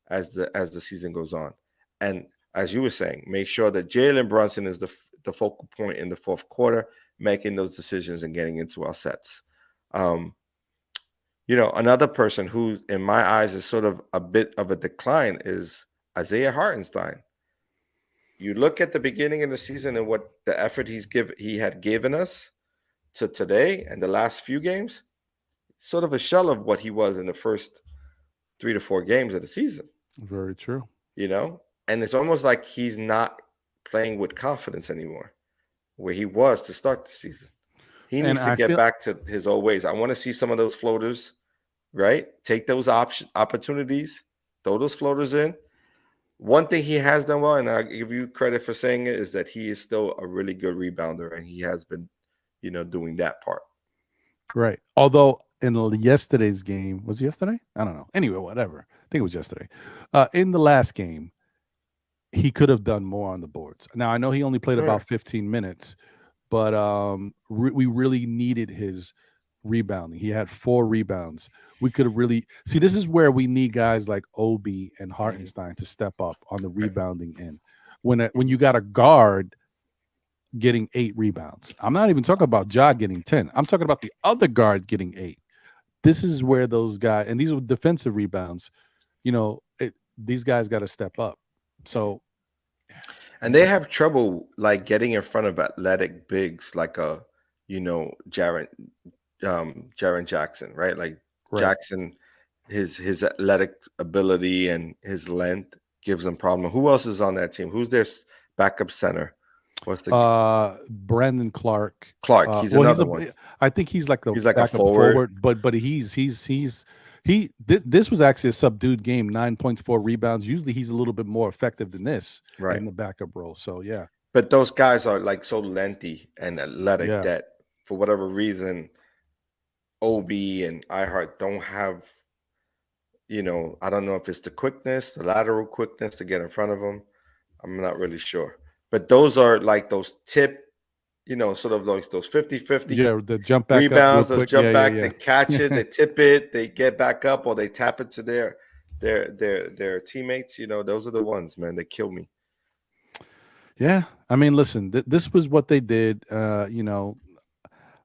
as the season goes on. And as you were saying, make sure that Jalen Brunson is the focal point in the fourth quarter, making those decisions and getting into our sets. Another person who, in my eyes, is sort of a bit of a decline is Isaiah Hartenstein. You look at the beginning of the season and what the effort he had given us to today and the last few games, sort of a shell of what he was in the first 3 to 4 games of the season. Very true. And it's almost like he's not playing with confidence anymore, where he was to start the season. He needs to get back to his old ways. I want to see some of those floaters, right? Take those opportunities, throw those floaters in. one thing he has done well, and I give you credit for saying it, is that he is still a really good rebounder, and he has been, doing that part. Right. Although in yesterday's game, was it yesterday? I don't know. Anyway, whatever. I think it was yesterday. In the last game, he could have done more on the boards. Now, I know he only played about 15 minutes, but we really needed his rebounding. He had 4 rebounds. We could have really see. This is where we need guys like Obi and Hartenstein to step up on the rebounding end. When you got a guard getting 8 rebounds, I'm not even talking about Ja getting 10. I'm talking about the other guard getting 8. This is where those guys, and these are defensive rebounds. These guys got to step up. So, and they have trouble like getting in front of athletic bigs like Jaren Jackson, right? Like Jackson, his athletic ability and his length gives him problem. Who else is on that team? Who's their backup center? What's the Brandon Clark? Clark, he's another one. I think he's like a backup forward, but this was actually a subdued game. 9.4 rebounds. Usually he's a little bit more effective than this in the backup role. So yeah. But those guys are like so lengthy and athletic that for whatever reason, OB and iHeart don't have, I don't know if it's the quickness, the lateral quickness to get in front of them. I'm not really sure. But those are like those tip, sort of like those 50-50. Yeah, the jump back rebounds, up those jump back, they catch it, they tip it, they get back up, or they tap it to their teammates. Those are the ones, man, that kill me. Yeah. I mean, listen, this was what they did, and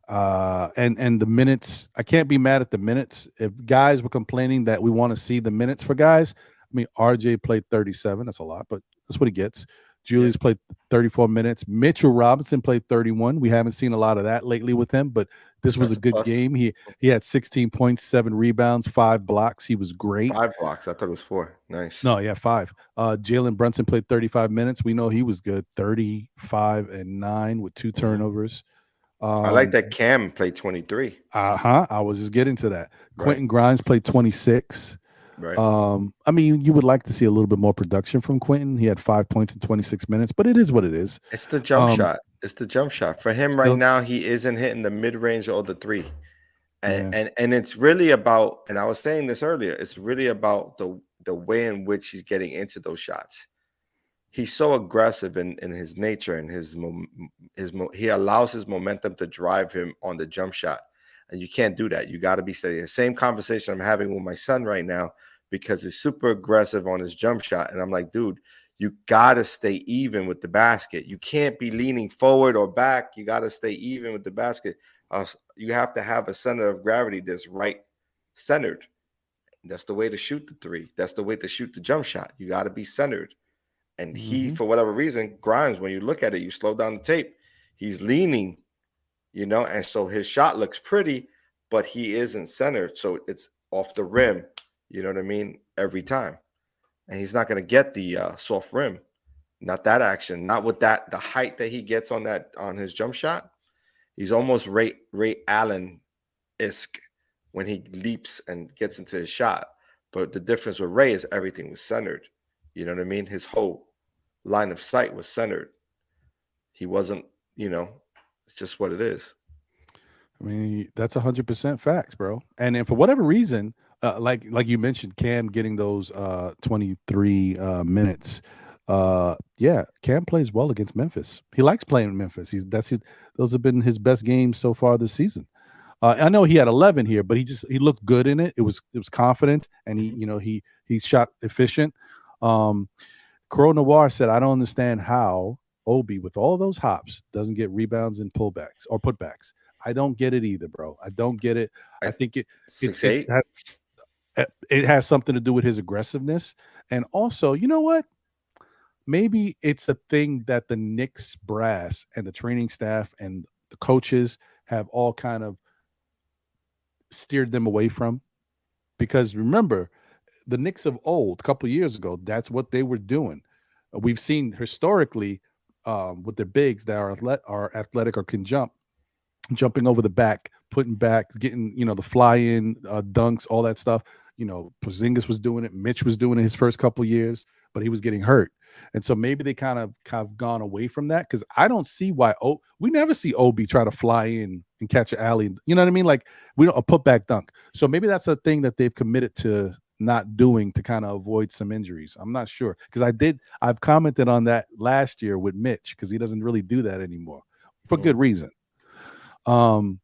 the minutes, I can't be mad at the minutes. If guys were complaining that we want to see the minutes for guys, I mean, RJ played 37. That's a lot, but that's what he gets. Julius played 34 minutes. Mitchell Robinson played 31. We haven't seen a lot of that lately with him, but this was a good game. He had 16 points, 7 rebounds, 5 blocks. He was great. 5 blocks. I thought it was 4. Nice. No, yeah, 5. Jalen Brunson played 35 minutes. We know he was good. 35 and 9 with 2 turnovers. I like that Cam played 23. I was just getting to that. Right. Quentin Grimes played 26. Right. I mean, you would like to see a little bit more production from Quentin. He had 5 points in 26 minutes, but it is what it is. It's the jump shot. It's the jump shot. For him right now, he isn't hitting the mid-range or the 3. And it's really about, and I was saying this earlier, it's really about the way in which he's getting into those shots. He's so aggressive in his nature and he allows his momentum to drive him on the jump shot. And you can't do that. You got to be steady. The same conversation I'm having with my son right now, because he's super aggressive on his jump shot. And I'm like, dude, you got to stay even with the basket. You can't be leaning forward or back. You got to stay even with the basket. You have to have a center of gravity that's right centered. That's the way to shoot the 3. That's the way to shoot the jump shot. You got to be centered. And he, for whatever reason, Grimes, when you look at it, you slow down the tape, he's leaning, and so his shot looks pretty, but he isn't centered. So it's off the rim, you know what I mean, every time. And he's not going to get the soft rim. Not that action, not with the height that he gets on his jump shot. He's almost Ray Allen-esque when he leaps and gets into his shot. But the difference with Ray is everything was centered. You know what I mean? His whole line of sight was centered. He wasn't, it's just what it is. I mean, that's 100% facts, bro. And then for whatever reason, like you mentioned, Cam getting those 23 minutes. Cam plays well against Memphis. He likes playing in Memphis. Those have been his best games so far this season. I know he had 11 here, but he looked good in it. It was confident, and he shot efficient. Crow Noir said, I don't understand how Obi, with all those hops, doesn't get rebounds and pullbacks or putbacks. I don't get it either, bro. I don't get it. I think it has something to do with his aggressiveness. And also, you know what? Maybe it's a thing that the Knicks brass and the training staff and the coaches have all kind of steered them away from. Because remember, the Knicks of old, a couple of years ago, that's what they were doing. We've seen historically with their bigs that are athletic or can jumping over the back, putting back, getting, the fly-in dunks, all that stuff. Porzingis was doing it. Mitch was doing it his first couple of years. but he was getting hurt. And so maybe they kind of gone away from that, because I don't see why we never see Obi try to fly in and catch an alley. You know what I mean? Like we don't a putback dunk. So maybe that's a thing that they've committed to not doing to kind of avoid some injuries. I'm not sure, because I've commented on that last year with Mitch, because he doesn't really do that anymore for good reason. And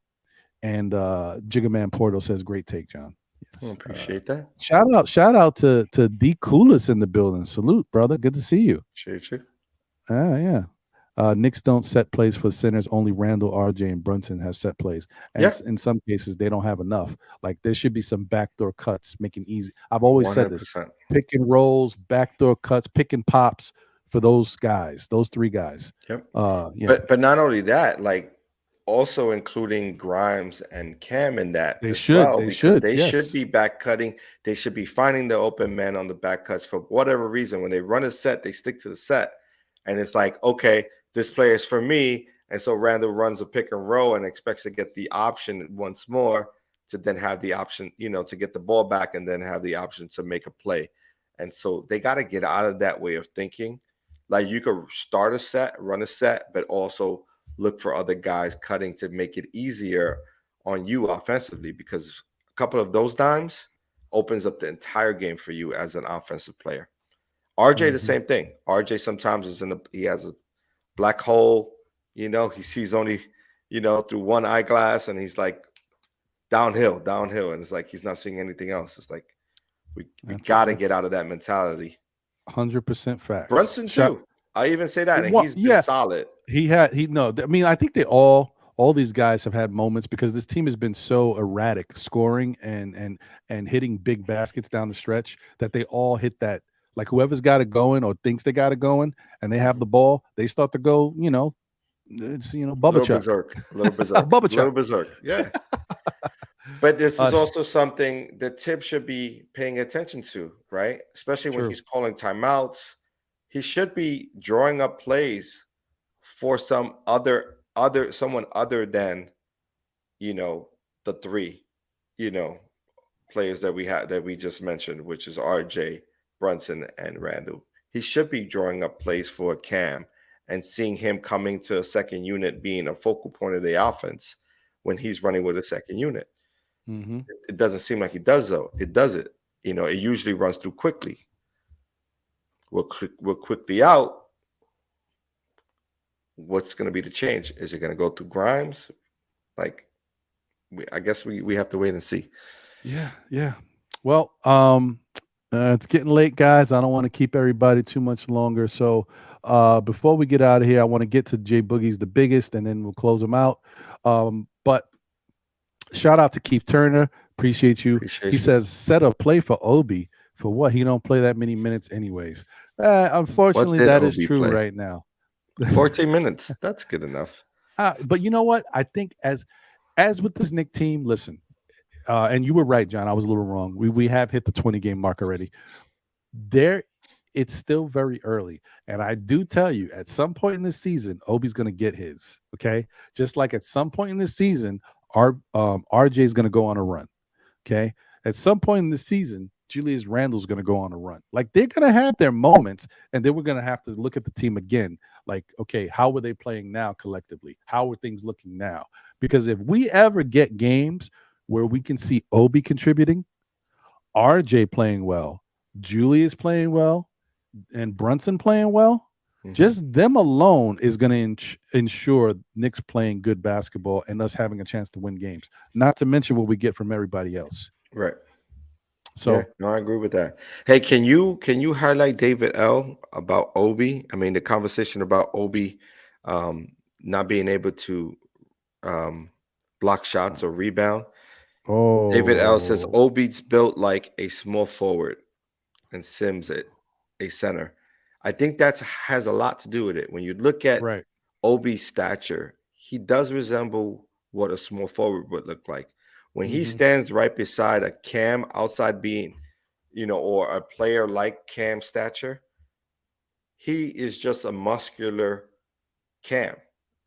Jiggaman Porto says, great take, John. I appreciate that. Shout out to D Coolest in the building. Salute, brother. Good to see you. Appreciate you. Yeah. Knicks don't set plays for centers. Only Randall, RJ, and Brunson have set plays. And in some cases, they don't have enough. Like there should be some backdoor cuts, making easy. I've always 100%. Said this: pick and rolls, backdoor cuts, pick and pops for those guys, those three guys. Yep. Yeah. But not only that, like also including Grimes and Cam in that. They should be back cutting. They should be finding the open man on the back cuts for whatever reason. When they run a set, they stick to the set, and it's like, okay, this player is for me. And so Randall runs a pick and roll and expects to get the option once more to then have the option, to get the ball back and then have the option to make a play. And so they got to get out of that way of thinking. Like you could start a set, run a set, but also look for other guys cutting to make it easier on you offensively, because a couple of those dimes opens up the entire game for you as an offensive player. RJ, the same thing. RJ sometimes he has a black hole, he sees only, through one eyeglass, and he's like downhill. And it's like, he's not seeing anything else. It's like, we got to get out of that mentality. 100% fact. Brunson too. I even say that. And he's been solid. I think they all these guys have had moments, because this team has been so erratic scoring and hitting big baskets down the stretch, that they all hit that. Like whoever's got it going or thinks they got it going and they have the ball, they start to go, it's Bubba Chuck. A little berserk. Bubba Chuck. A little berserk. Yeah. But this is also something that Tibb should be paying attention to, right? Especially when he's calling timeouts. He should be drawing up plays for someone other than, the three, players that we just mentioned, which is RJ, Brunson, and Randall. He should be drawing up plays for Cam and seeing him coming to a second unit being a focal point of the offense when he's running with a second unit. Mm-hmm. It doesn't seem like he does, though. It does it. It usually runs through quickly. We're quickly out. What's going to be the change? Is it going to go through Grimes? Like, I guess we have to wait and see. Yeah. Well, it's getting late, guys. I don't want to keep everybody too much longer. So before we get out of here, I want to get to Jay Boogie's the biggest, and then we'll close them out. But shout out to Keith Turner. Appreciate you. He says, set a play for Obi. For what? He don't play that many minutes anyways. Unfortunately, that is true right now. 14 minutes. That's good enough. But you know what? I think as with this Knicks team, listen, and you were right, John. I was a little wrong. We have hit the 20-game mark already. It's still very early. And I do tell you, at some point in this season, Obi's going to get his, okay? Just like at some point in this season, RJ is going to go on a run, okay? At some point in this season, Julius Randle's going to go on a run. Like, they're going to have their moments, and then we're going to have to look at the team again. Like, okay, how are they playing now collectively? How are things looking now? Because if we ever get games where we can see Obi contributing, RJ playing well, Julius playing well, and Brunson playing well, just them alone is going to ensure Knicks playing good basketball and us having a chance to win games. Not to mention what we get from everybody else. Right. So no, I agree with that. Hey, can you highlight David L about Obi? I mean, the conversation about Obi not being able to block shots or rebound. Oh, David L says Obi's built like a small forward and Sims a center. I think that has a lot to do with it. When you look at Obi's stature, he does resemble what a small forward would look like. When he stands right beside a Cam outside being, or a player like Cam stature, he is just a muscular Cam,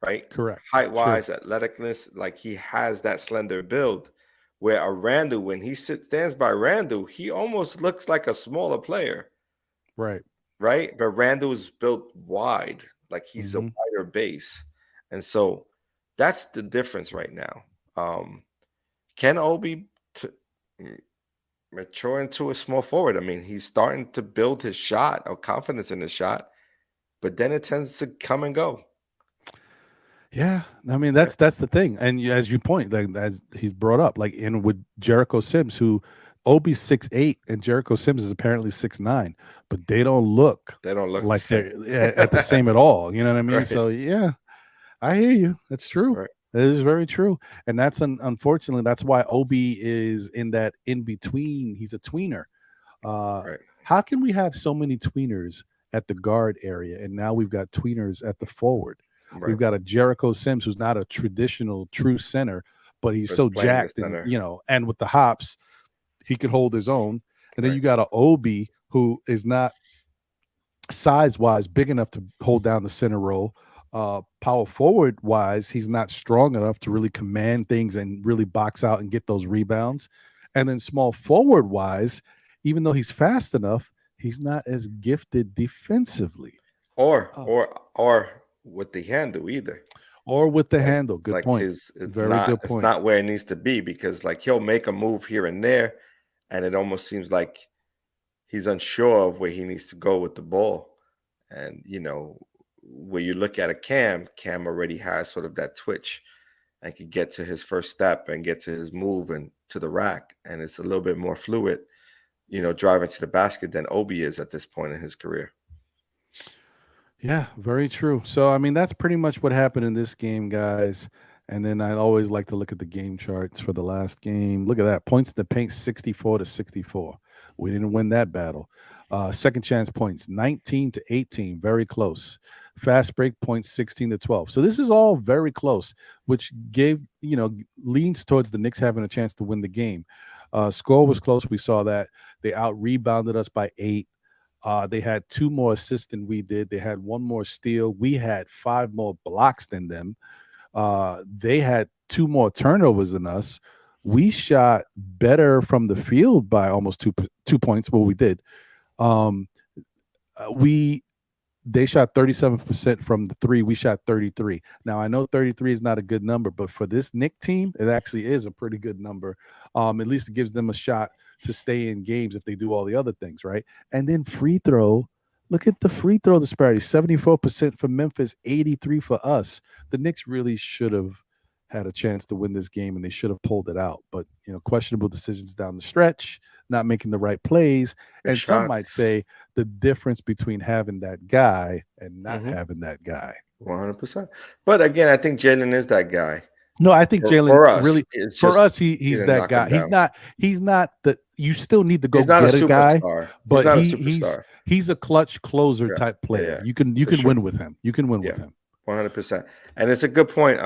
right? Correct. Height-wise, athleticness, like he has that slender build. Where a Randall, when he stands by Randall, he almost looks like a smaller player. Right. right? But Randall is built wide, like he's a Mhm. wider base, and so that's the difference right now. Can Obi mature into a small forward? I mean, he's starting to build his shot or confidence in his shot, but then it tends to come and go. Yeah, I mean that's the thing, and as you point, like as he's brought up, like in with Jericho Sims, who Obi's 6'8" and Jericho Sims is apparently 6'9", but they don't look They don't look the like same. they're at the same at all. You know what I mean? Right. So yeah, I hear you. It's true. Right. It is very true, and that's unfortunately that's why Obi is in that in between. He's a tweener. Right. How can we have so many tweeners at the guard area, and now we've got tweeners at the forward? Right. We've got a Jericho Sims who's not a traditional true center, but he's Who's so playing the jacked and center. and with the hops, he can hold his own. And then Right. you got a Obi who is not size wise big enough to hold down the center role. Power forward wise, he's not strong enough to really command things and really box out and get those rebounds. And then small forward wise, even though he's fast enough, he's not as gifted defensively. Or with the handle either. Or with the Like- handle. Good like point. it's Very not good it's point. not where it needs to be, because like he'll make a move here and there, and it almost seems like he's unsure of where he needs to go with the ball. And when you look at a Cam already has sort of that twitch and can get to his first step and get to his move and to the rack, and it's a little bit more fluid, driving to the basket than Obi is at this point in his career. Yeah, very true. So, I mean, that's pretty much what happened in this game, guys. And then I always like to look at the game charts for the last game. Look at that. Points in the paint 64-64. We didn't win that battle. Second chance points 19-18. Very close. Fast break points 16-12. So this is all very close, which leans towards the Knicks having a chance to win the game. Score was close. We saw that. They out rebounded us by 8. They had 2 more assists than we did. They had 1 more steal. We had 5 more blocks than them. They had 2 more turnovers than us. We shot better from the field by almost 2 points. Well, we did. They shot 37% from the 3. We shot 33. Now, I know 33 is not a good number, but for this Knicks team, it actually is a pretty good number. At least it gives them a shot to stay in games if they do all the other things, right? And then free throw. Look at the free throw disparity. 74% for Memphis, 83 for us. The Knicks really should have had a chance to win this game, and they should have pulled it out. But, questionable decisions down the stretch, not making the right plays. And some might say the difference between having that guy and not having that guy. 100%. But again, I think Jalen is that guy. No, I think Jalen really for us, he's that guy. He's not the you still need to go get a guy, but he's a clutch closer type player. Yeah. You can win with him. You can win with him. 100%. And it's a good point.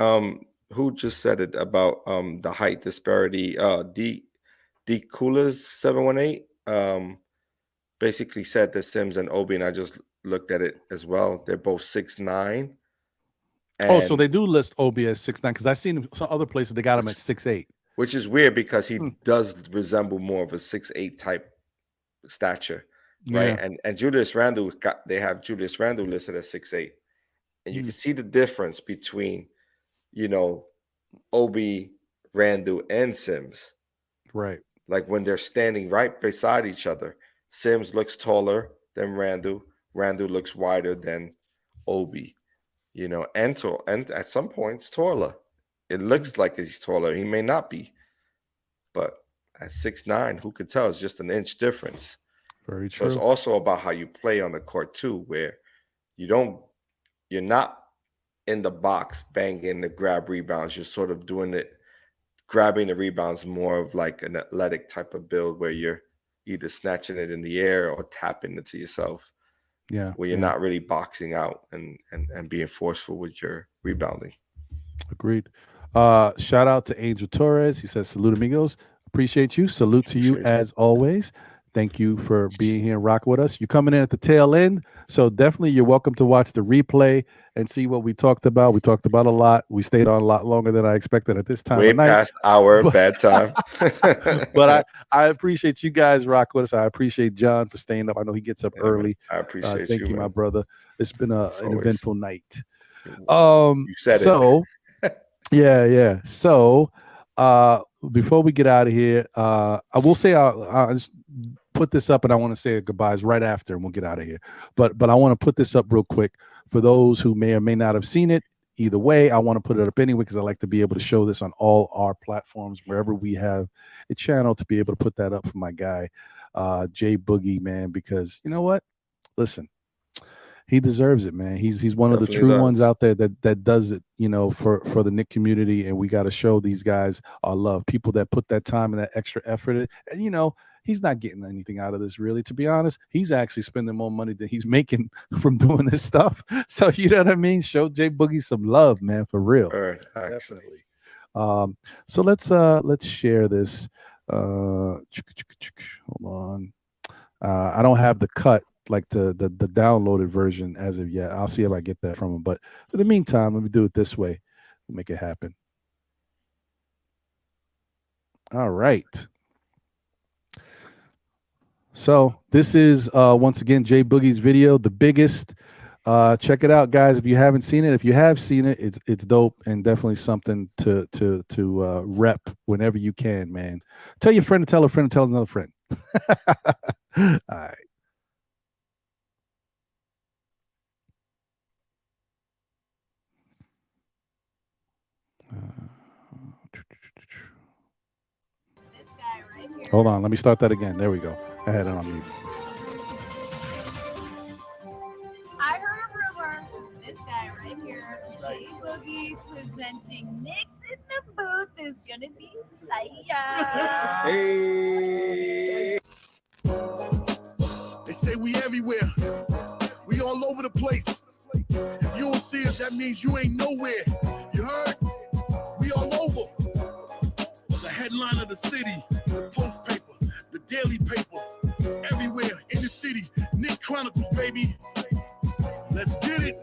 Who just said it about the height disparity? D Coolers 718 basically said that Sims and Obi, and I just looked at it as well. They're both 6'9". So they do list Obi as 6'9", because I've seen some other places they got him at 6'8", which is weird because he does resemble more of a 6'8" type stature, right? Yeah. And Julius Randle they have Julius Randle listed as 6'8", and you can see the difference between Obi, Randle, and Sims, right? Like when they're standing right beside each other, Sims looks taller than Randle. Randle looks wider than Obi. And at some points taller. It looks like he's taller. He may not be, but at 6'9", who could tell? It's just an inch difference. Very true. So it's also about how you play on the court too, where you're not in the box banging the grab rebounds. You're sort of doing it, grabbing the rebounds more of like an athletic type of build where you're either snatching it in the air or tapping it to yourself. Yeah, where you're not really boxing out and being forceful with your rebounding. Agreed. Shout out to Angel Torres. He says, "Salute amigos. Appreciate you. Salute to you as always." Thank you for being here and rock with us. You're coming in at the tail end, so definitely you're welcome to watch the replay and see what we talked about. We talked about a lot. We stayed on a lot longer than I expected at this time Way of night. past our bedtime. But I appreciate you guys rock with us. I appreciate John for staying up. I know he gets up early. Man, I appreciate thank you, my brother. It's been an eventful night. You said it. Yeah. So before we get out of here, I will say I'll just put this up, and I want to say goodbyes right after, and we'll get out of here. But I want to put this up real quick for those who may or may not have seen it. Either way, I want to put it up anyway because I like to be able to show this on all our platforms wherever we have a channel, to be able to put that up for my guy, Jay Boogie, man. Because you know what? Listen, he deserves it, man. He's one of the true ones out there that does it, you know, for the Knick community, and we got to show these guys our love. People that put that time and that extra effort in, and you know, he's not getting anything out of this, really. To be honest, he's actually spending more money than he's making from doing this stuff. So you know what I mean? Show Jay Boogie some love, man, for real. Definitely. So let's share this. Hold on. I don't have the cut, like the downloaded version as of yet. I'll see if I get that from him. But for the meantime, let me do it this way. We'll make it happen. All right. So this is once again Jay Boogie's video, the biggest. Check it out, guys. If you haven't seen it, if you have seen it, it's dope and definitely something to rep whenever you can, man. Tell your friend to tell a friend to tell another friend. All right. Hold on, let me start that again. There we go. I had it on mute. I heard a rumor. This guy right here, Jay Boogie, presenting Knicks in the booth, is gonna be fire. Hey. They say we everywhere. We all over the place. If you don't see us, that means you ain't nowhere. You heard? We all over. The headline of the city, the post paper, the daily paper, everywhere in the city. Knick Chronicles, baby. Let's get it.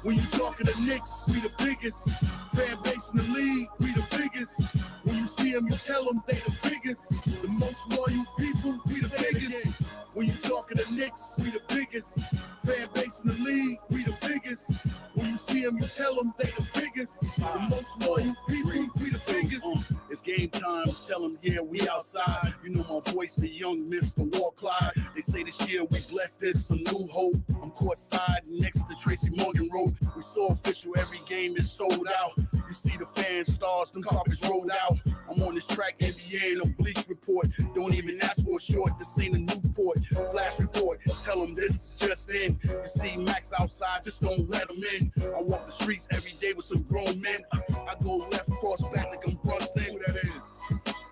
When you talking to Knicks, we the biggest. Fan base in the league, we the biggest. When you see them, you tell them they the biggest. The most loyal people, we the biggest. When you talking to Knicks, we the biggest. Fan base in the league, we the biggest. When you see them, you tell them they the biggest. The most loyal people, we the biggest. It's game time, tell them, yeah, we outside. You know my voice, the young Mr. Walt Clyde. They say this year we blessed this, some new hope. I'm courtside next to Tracy Morgan Road. We so official, every game is sold out. You see the fans, stars, them carpets rolled out. I'm on this track, NBA and a bleach report. Don't even ask for a short, this ain't a Newport. Flash report, tell them this is just in. You see Max outside, just don't let him in. I walk the streets every day with some grown men. I go left, cross back like I'm Brunson. Who that is?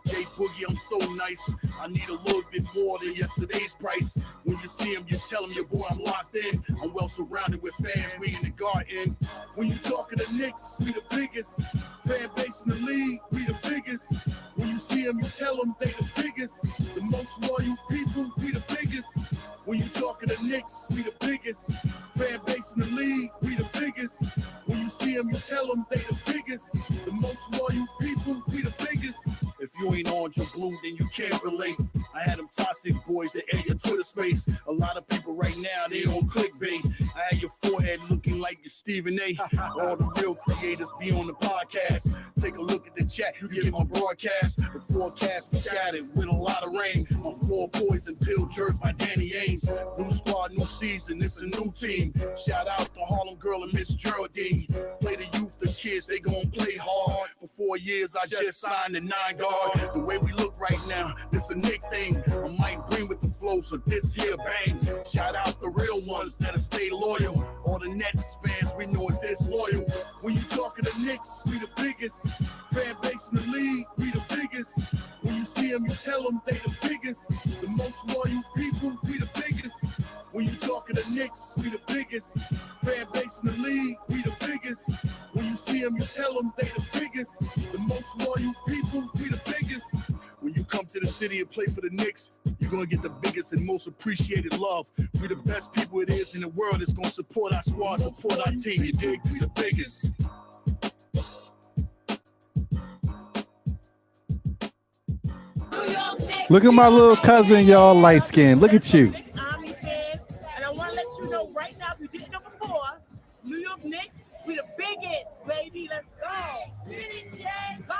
Jay Boogie, I'm so nice. I need a little bit more than yesterday's price. When you see him, you tell him, your boy, I'm locked in. I'm well surrounded with fans, we in the garden. When you talking to Knicks, we the biggest. Fan base in the league, we the biggest. When you see them, you tell them they the biggest. The most loyal people, we the biggest. When you talking to Knicks, we the biggest. Fan base in the league, we the biggest. When you see them, you tell them they the biggest. The most loyal people, we the biggest. If you ain't orange or blue, then you can't relate. I had them toxic boys that ate your Twitter space. A lot of people right now, they on clickbait. I had your forehead looking like your Stephen A. All the real creators be on the podcast. Take a look at the chat, you get my broadcast. The forecast is scattered with a lot of rain. My floor poison pill jerk by Danny Ainge. New squad, new season, it's a new team. Shout out to Harlem Girl and Miss Geraldine. Play the youth, the kids, they gon' play hard. For 4 years, I just signed a 9-guard. The way we look right now, this a Knick thing. I might bring with the flow, so this here bang. Shout out the real ones that'll stay loyal. All the Nets fans, we know it's disloyal. When you talking to Knicks, we the biggest. Fan base in the league, we the biggest. When you see them, you tell them they the biggest. The most loyal people, we the biggest. When you talking to Knicks, we the biggest. Fan base in the league, we the biggest. When you see them, you tell them they the biggest. The most loyal people, we the biggest. When you come to the city, city and play for the Knicks, you're going to get the biggest and most appreciated love. We're the best people it is in the world that's going to support our squad, support our team. You dig? We the biggest. Look at my little cousin, y'all, light skin. Look at you. Army fan, and I want to let you know right now, if you didn't know before, New York Knicks, we the biggest, baby. Let's go. Go.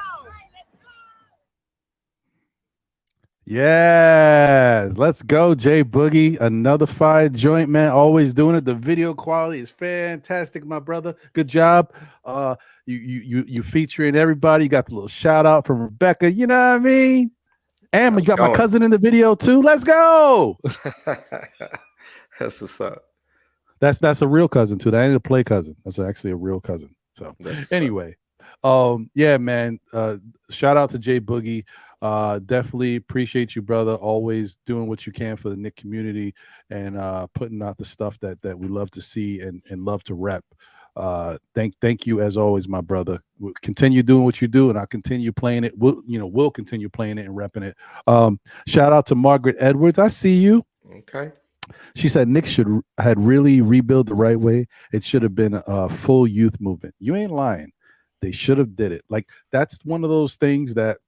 Yeah, let's go, Jay Boogie. Another fire joint, man. Always doing it. The video quality is fantastic, my brother. Good job. You featuring everybody. You got the little shout out from Rebecca. You know what I mean? And you got my cousin in the video too. Let's go. That's what's up. That's a real cousin too. That ain't a play cousin. That's actually a real cousin. So anyway, yeah, man. Shout out to Jay Boogie. Definitely appreciate you, brother. Always doing what you can for the Knick community and putting out the stuff that we love to see and love to rep. Thank you as always, my brother. We'll continue doing what you do, and I'll continue playing it. We'll continue playing it and repping it. Shout out to Margaret Edwards. I see you. Okay. She said Knicks had really rebuild the right way. It should have been a full youth movement. You ain't lying. They should have did it. Like, that's one of those things that,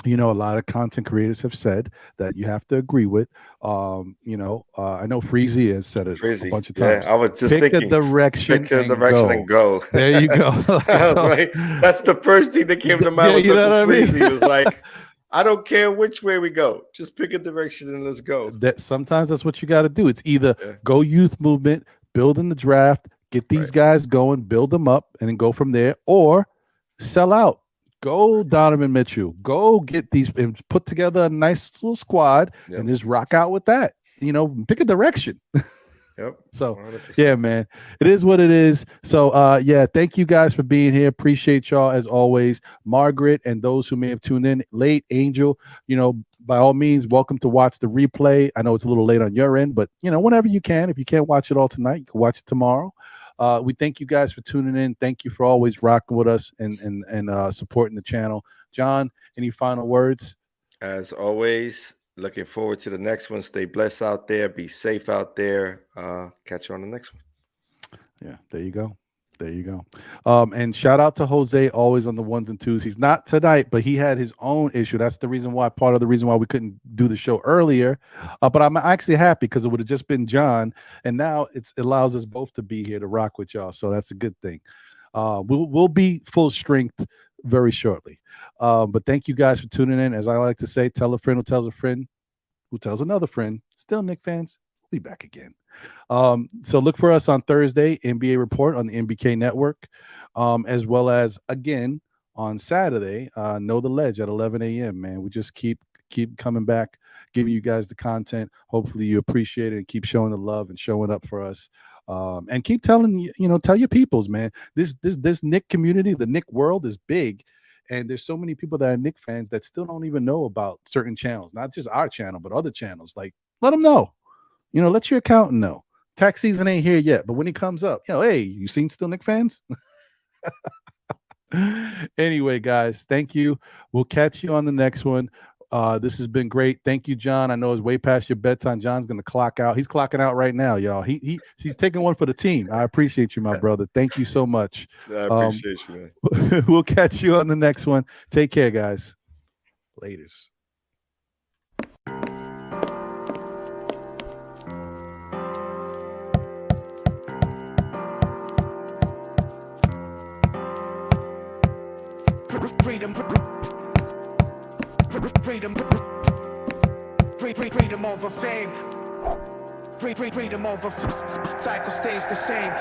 a lot of content creators have said that you have to agree with. I know Freezy has said it a bunch of times. Yeah, I was just pick thinking, a direction, and go. There you go. That's the first thing that came to mind. You know what I mean? Freezy was like, I don't care which way we go. Just pick a direction and let's go. Sometimes that's what you got to do. It's either go youth movement, build in the draft, get these guys going, build them up, and then go from there, or sell out. Go Donovan Mitchell. Go get these and put together a nice little squad and just rock out with that. Pick a direction. Yep. So 100%. yeah, man, it is what it is. So yeah, thank you guys for being here. Appreciate y'all as always. Margaret and those who may have tuned in late, Angel, by all means, welcome to watch the replay. I know it's a little late on your end, but whenever you can. If you can't watch it all tonight, you can watch it tomorrow. We thank you guys for tuning in. Thank you for always rocking with us and supporting the channel. John, any final words? As always, looking forward to the next one. Stay blessed out there. Be safe out there. Catch you on the next one. Yeah, there you go. There you go. And shout out to Jose, always on the ones and twos. He's not tonight, but he had his own issue. That's the reason why, part of the reason why we couldn't do the show earlier. But I'm actually happy because it would have just been John. And now it allows us both to be here to rock with y'all. So that's a good thing. We'll be full strength very shortly. But thank you guys for tuning in. As I like to say, tell a friend who tells a friend who tells another friend. Still Knick fans, we'll be back again. So look for us on Thursday, NBA Report on the NBK Network, as well as again on Saturday, Know the Ledge at 11 a.m. Man, we just keep coming back, giving you guys the content. Hopefully you appreciate it and keep showing the love and showing up for us. And keep telling tell your peoples, man. This Knick community, the Knick world is big, and there's so many people that are Knick fans that still don't even know about certain channels, not just our channel, but other channels. Like, let them know. Let your accountant know. Tax season ain't here yet, but when he comes up, hey, you seen Still Knick fans? Anyway, guys, thank you. We'll catch you on the next one. This has been great. Thank you, John. I know it's way past your bedtime. John's gonna clock out. He's clocking out right now, y'all. He's taking one for the team. I appreciate you, my brother. Thank you so much. I appreciate you, man. We'll catch you on the next one. Take care, guys. Laters. Freedom over fame. Freedom over cycle stays the same.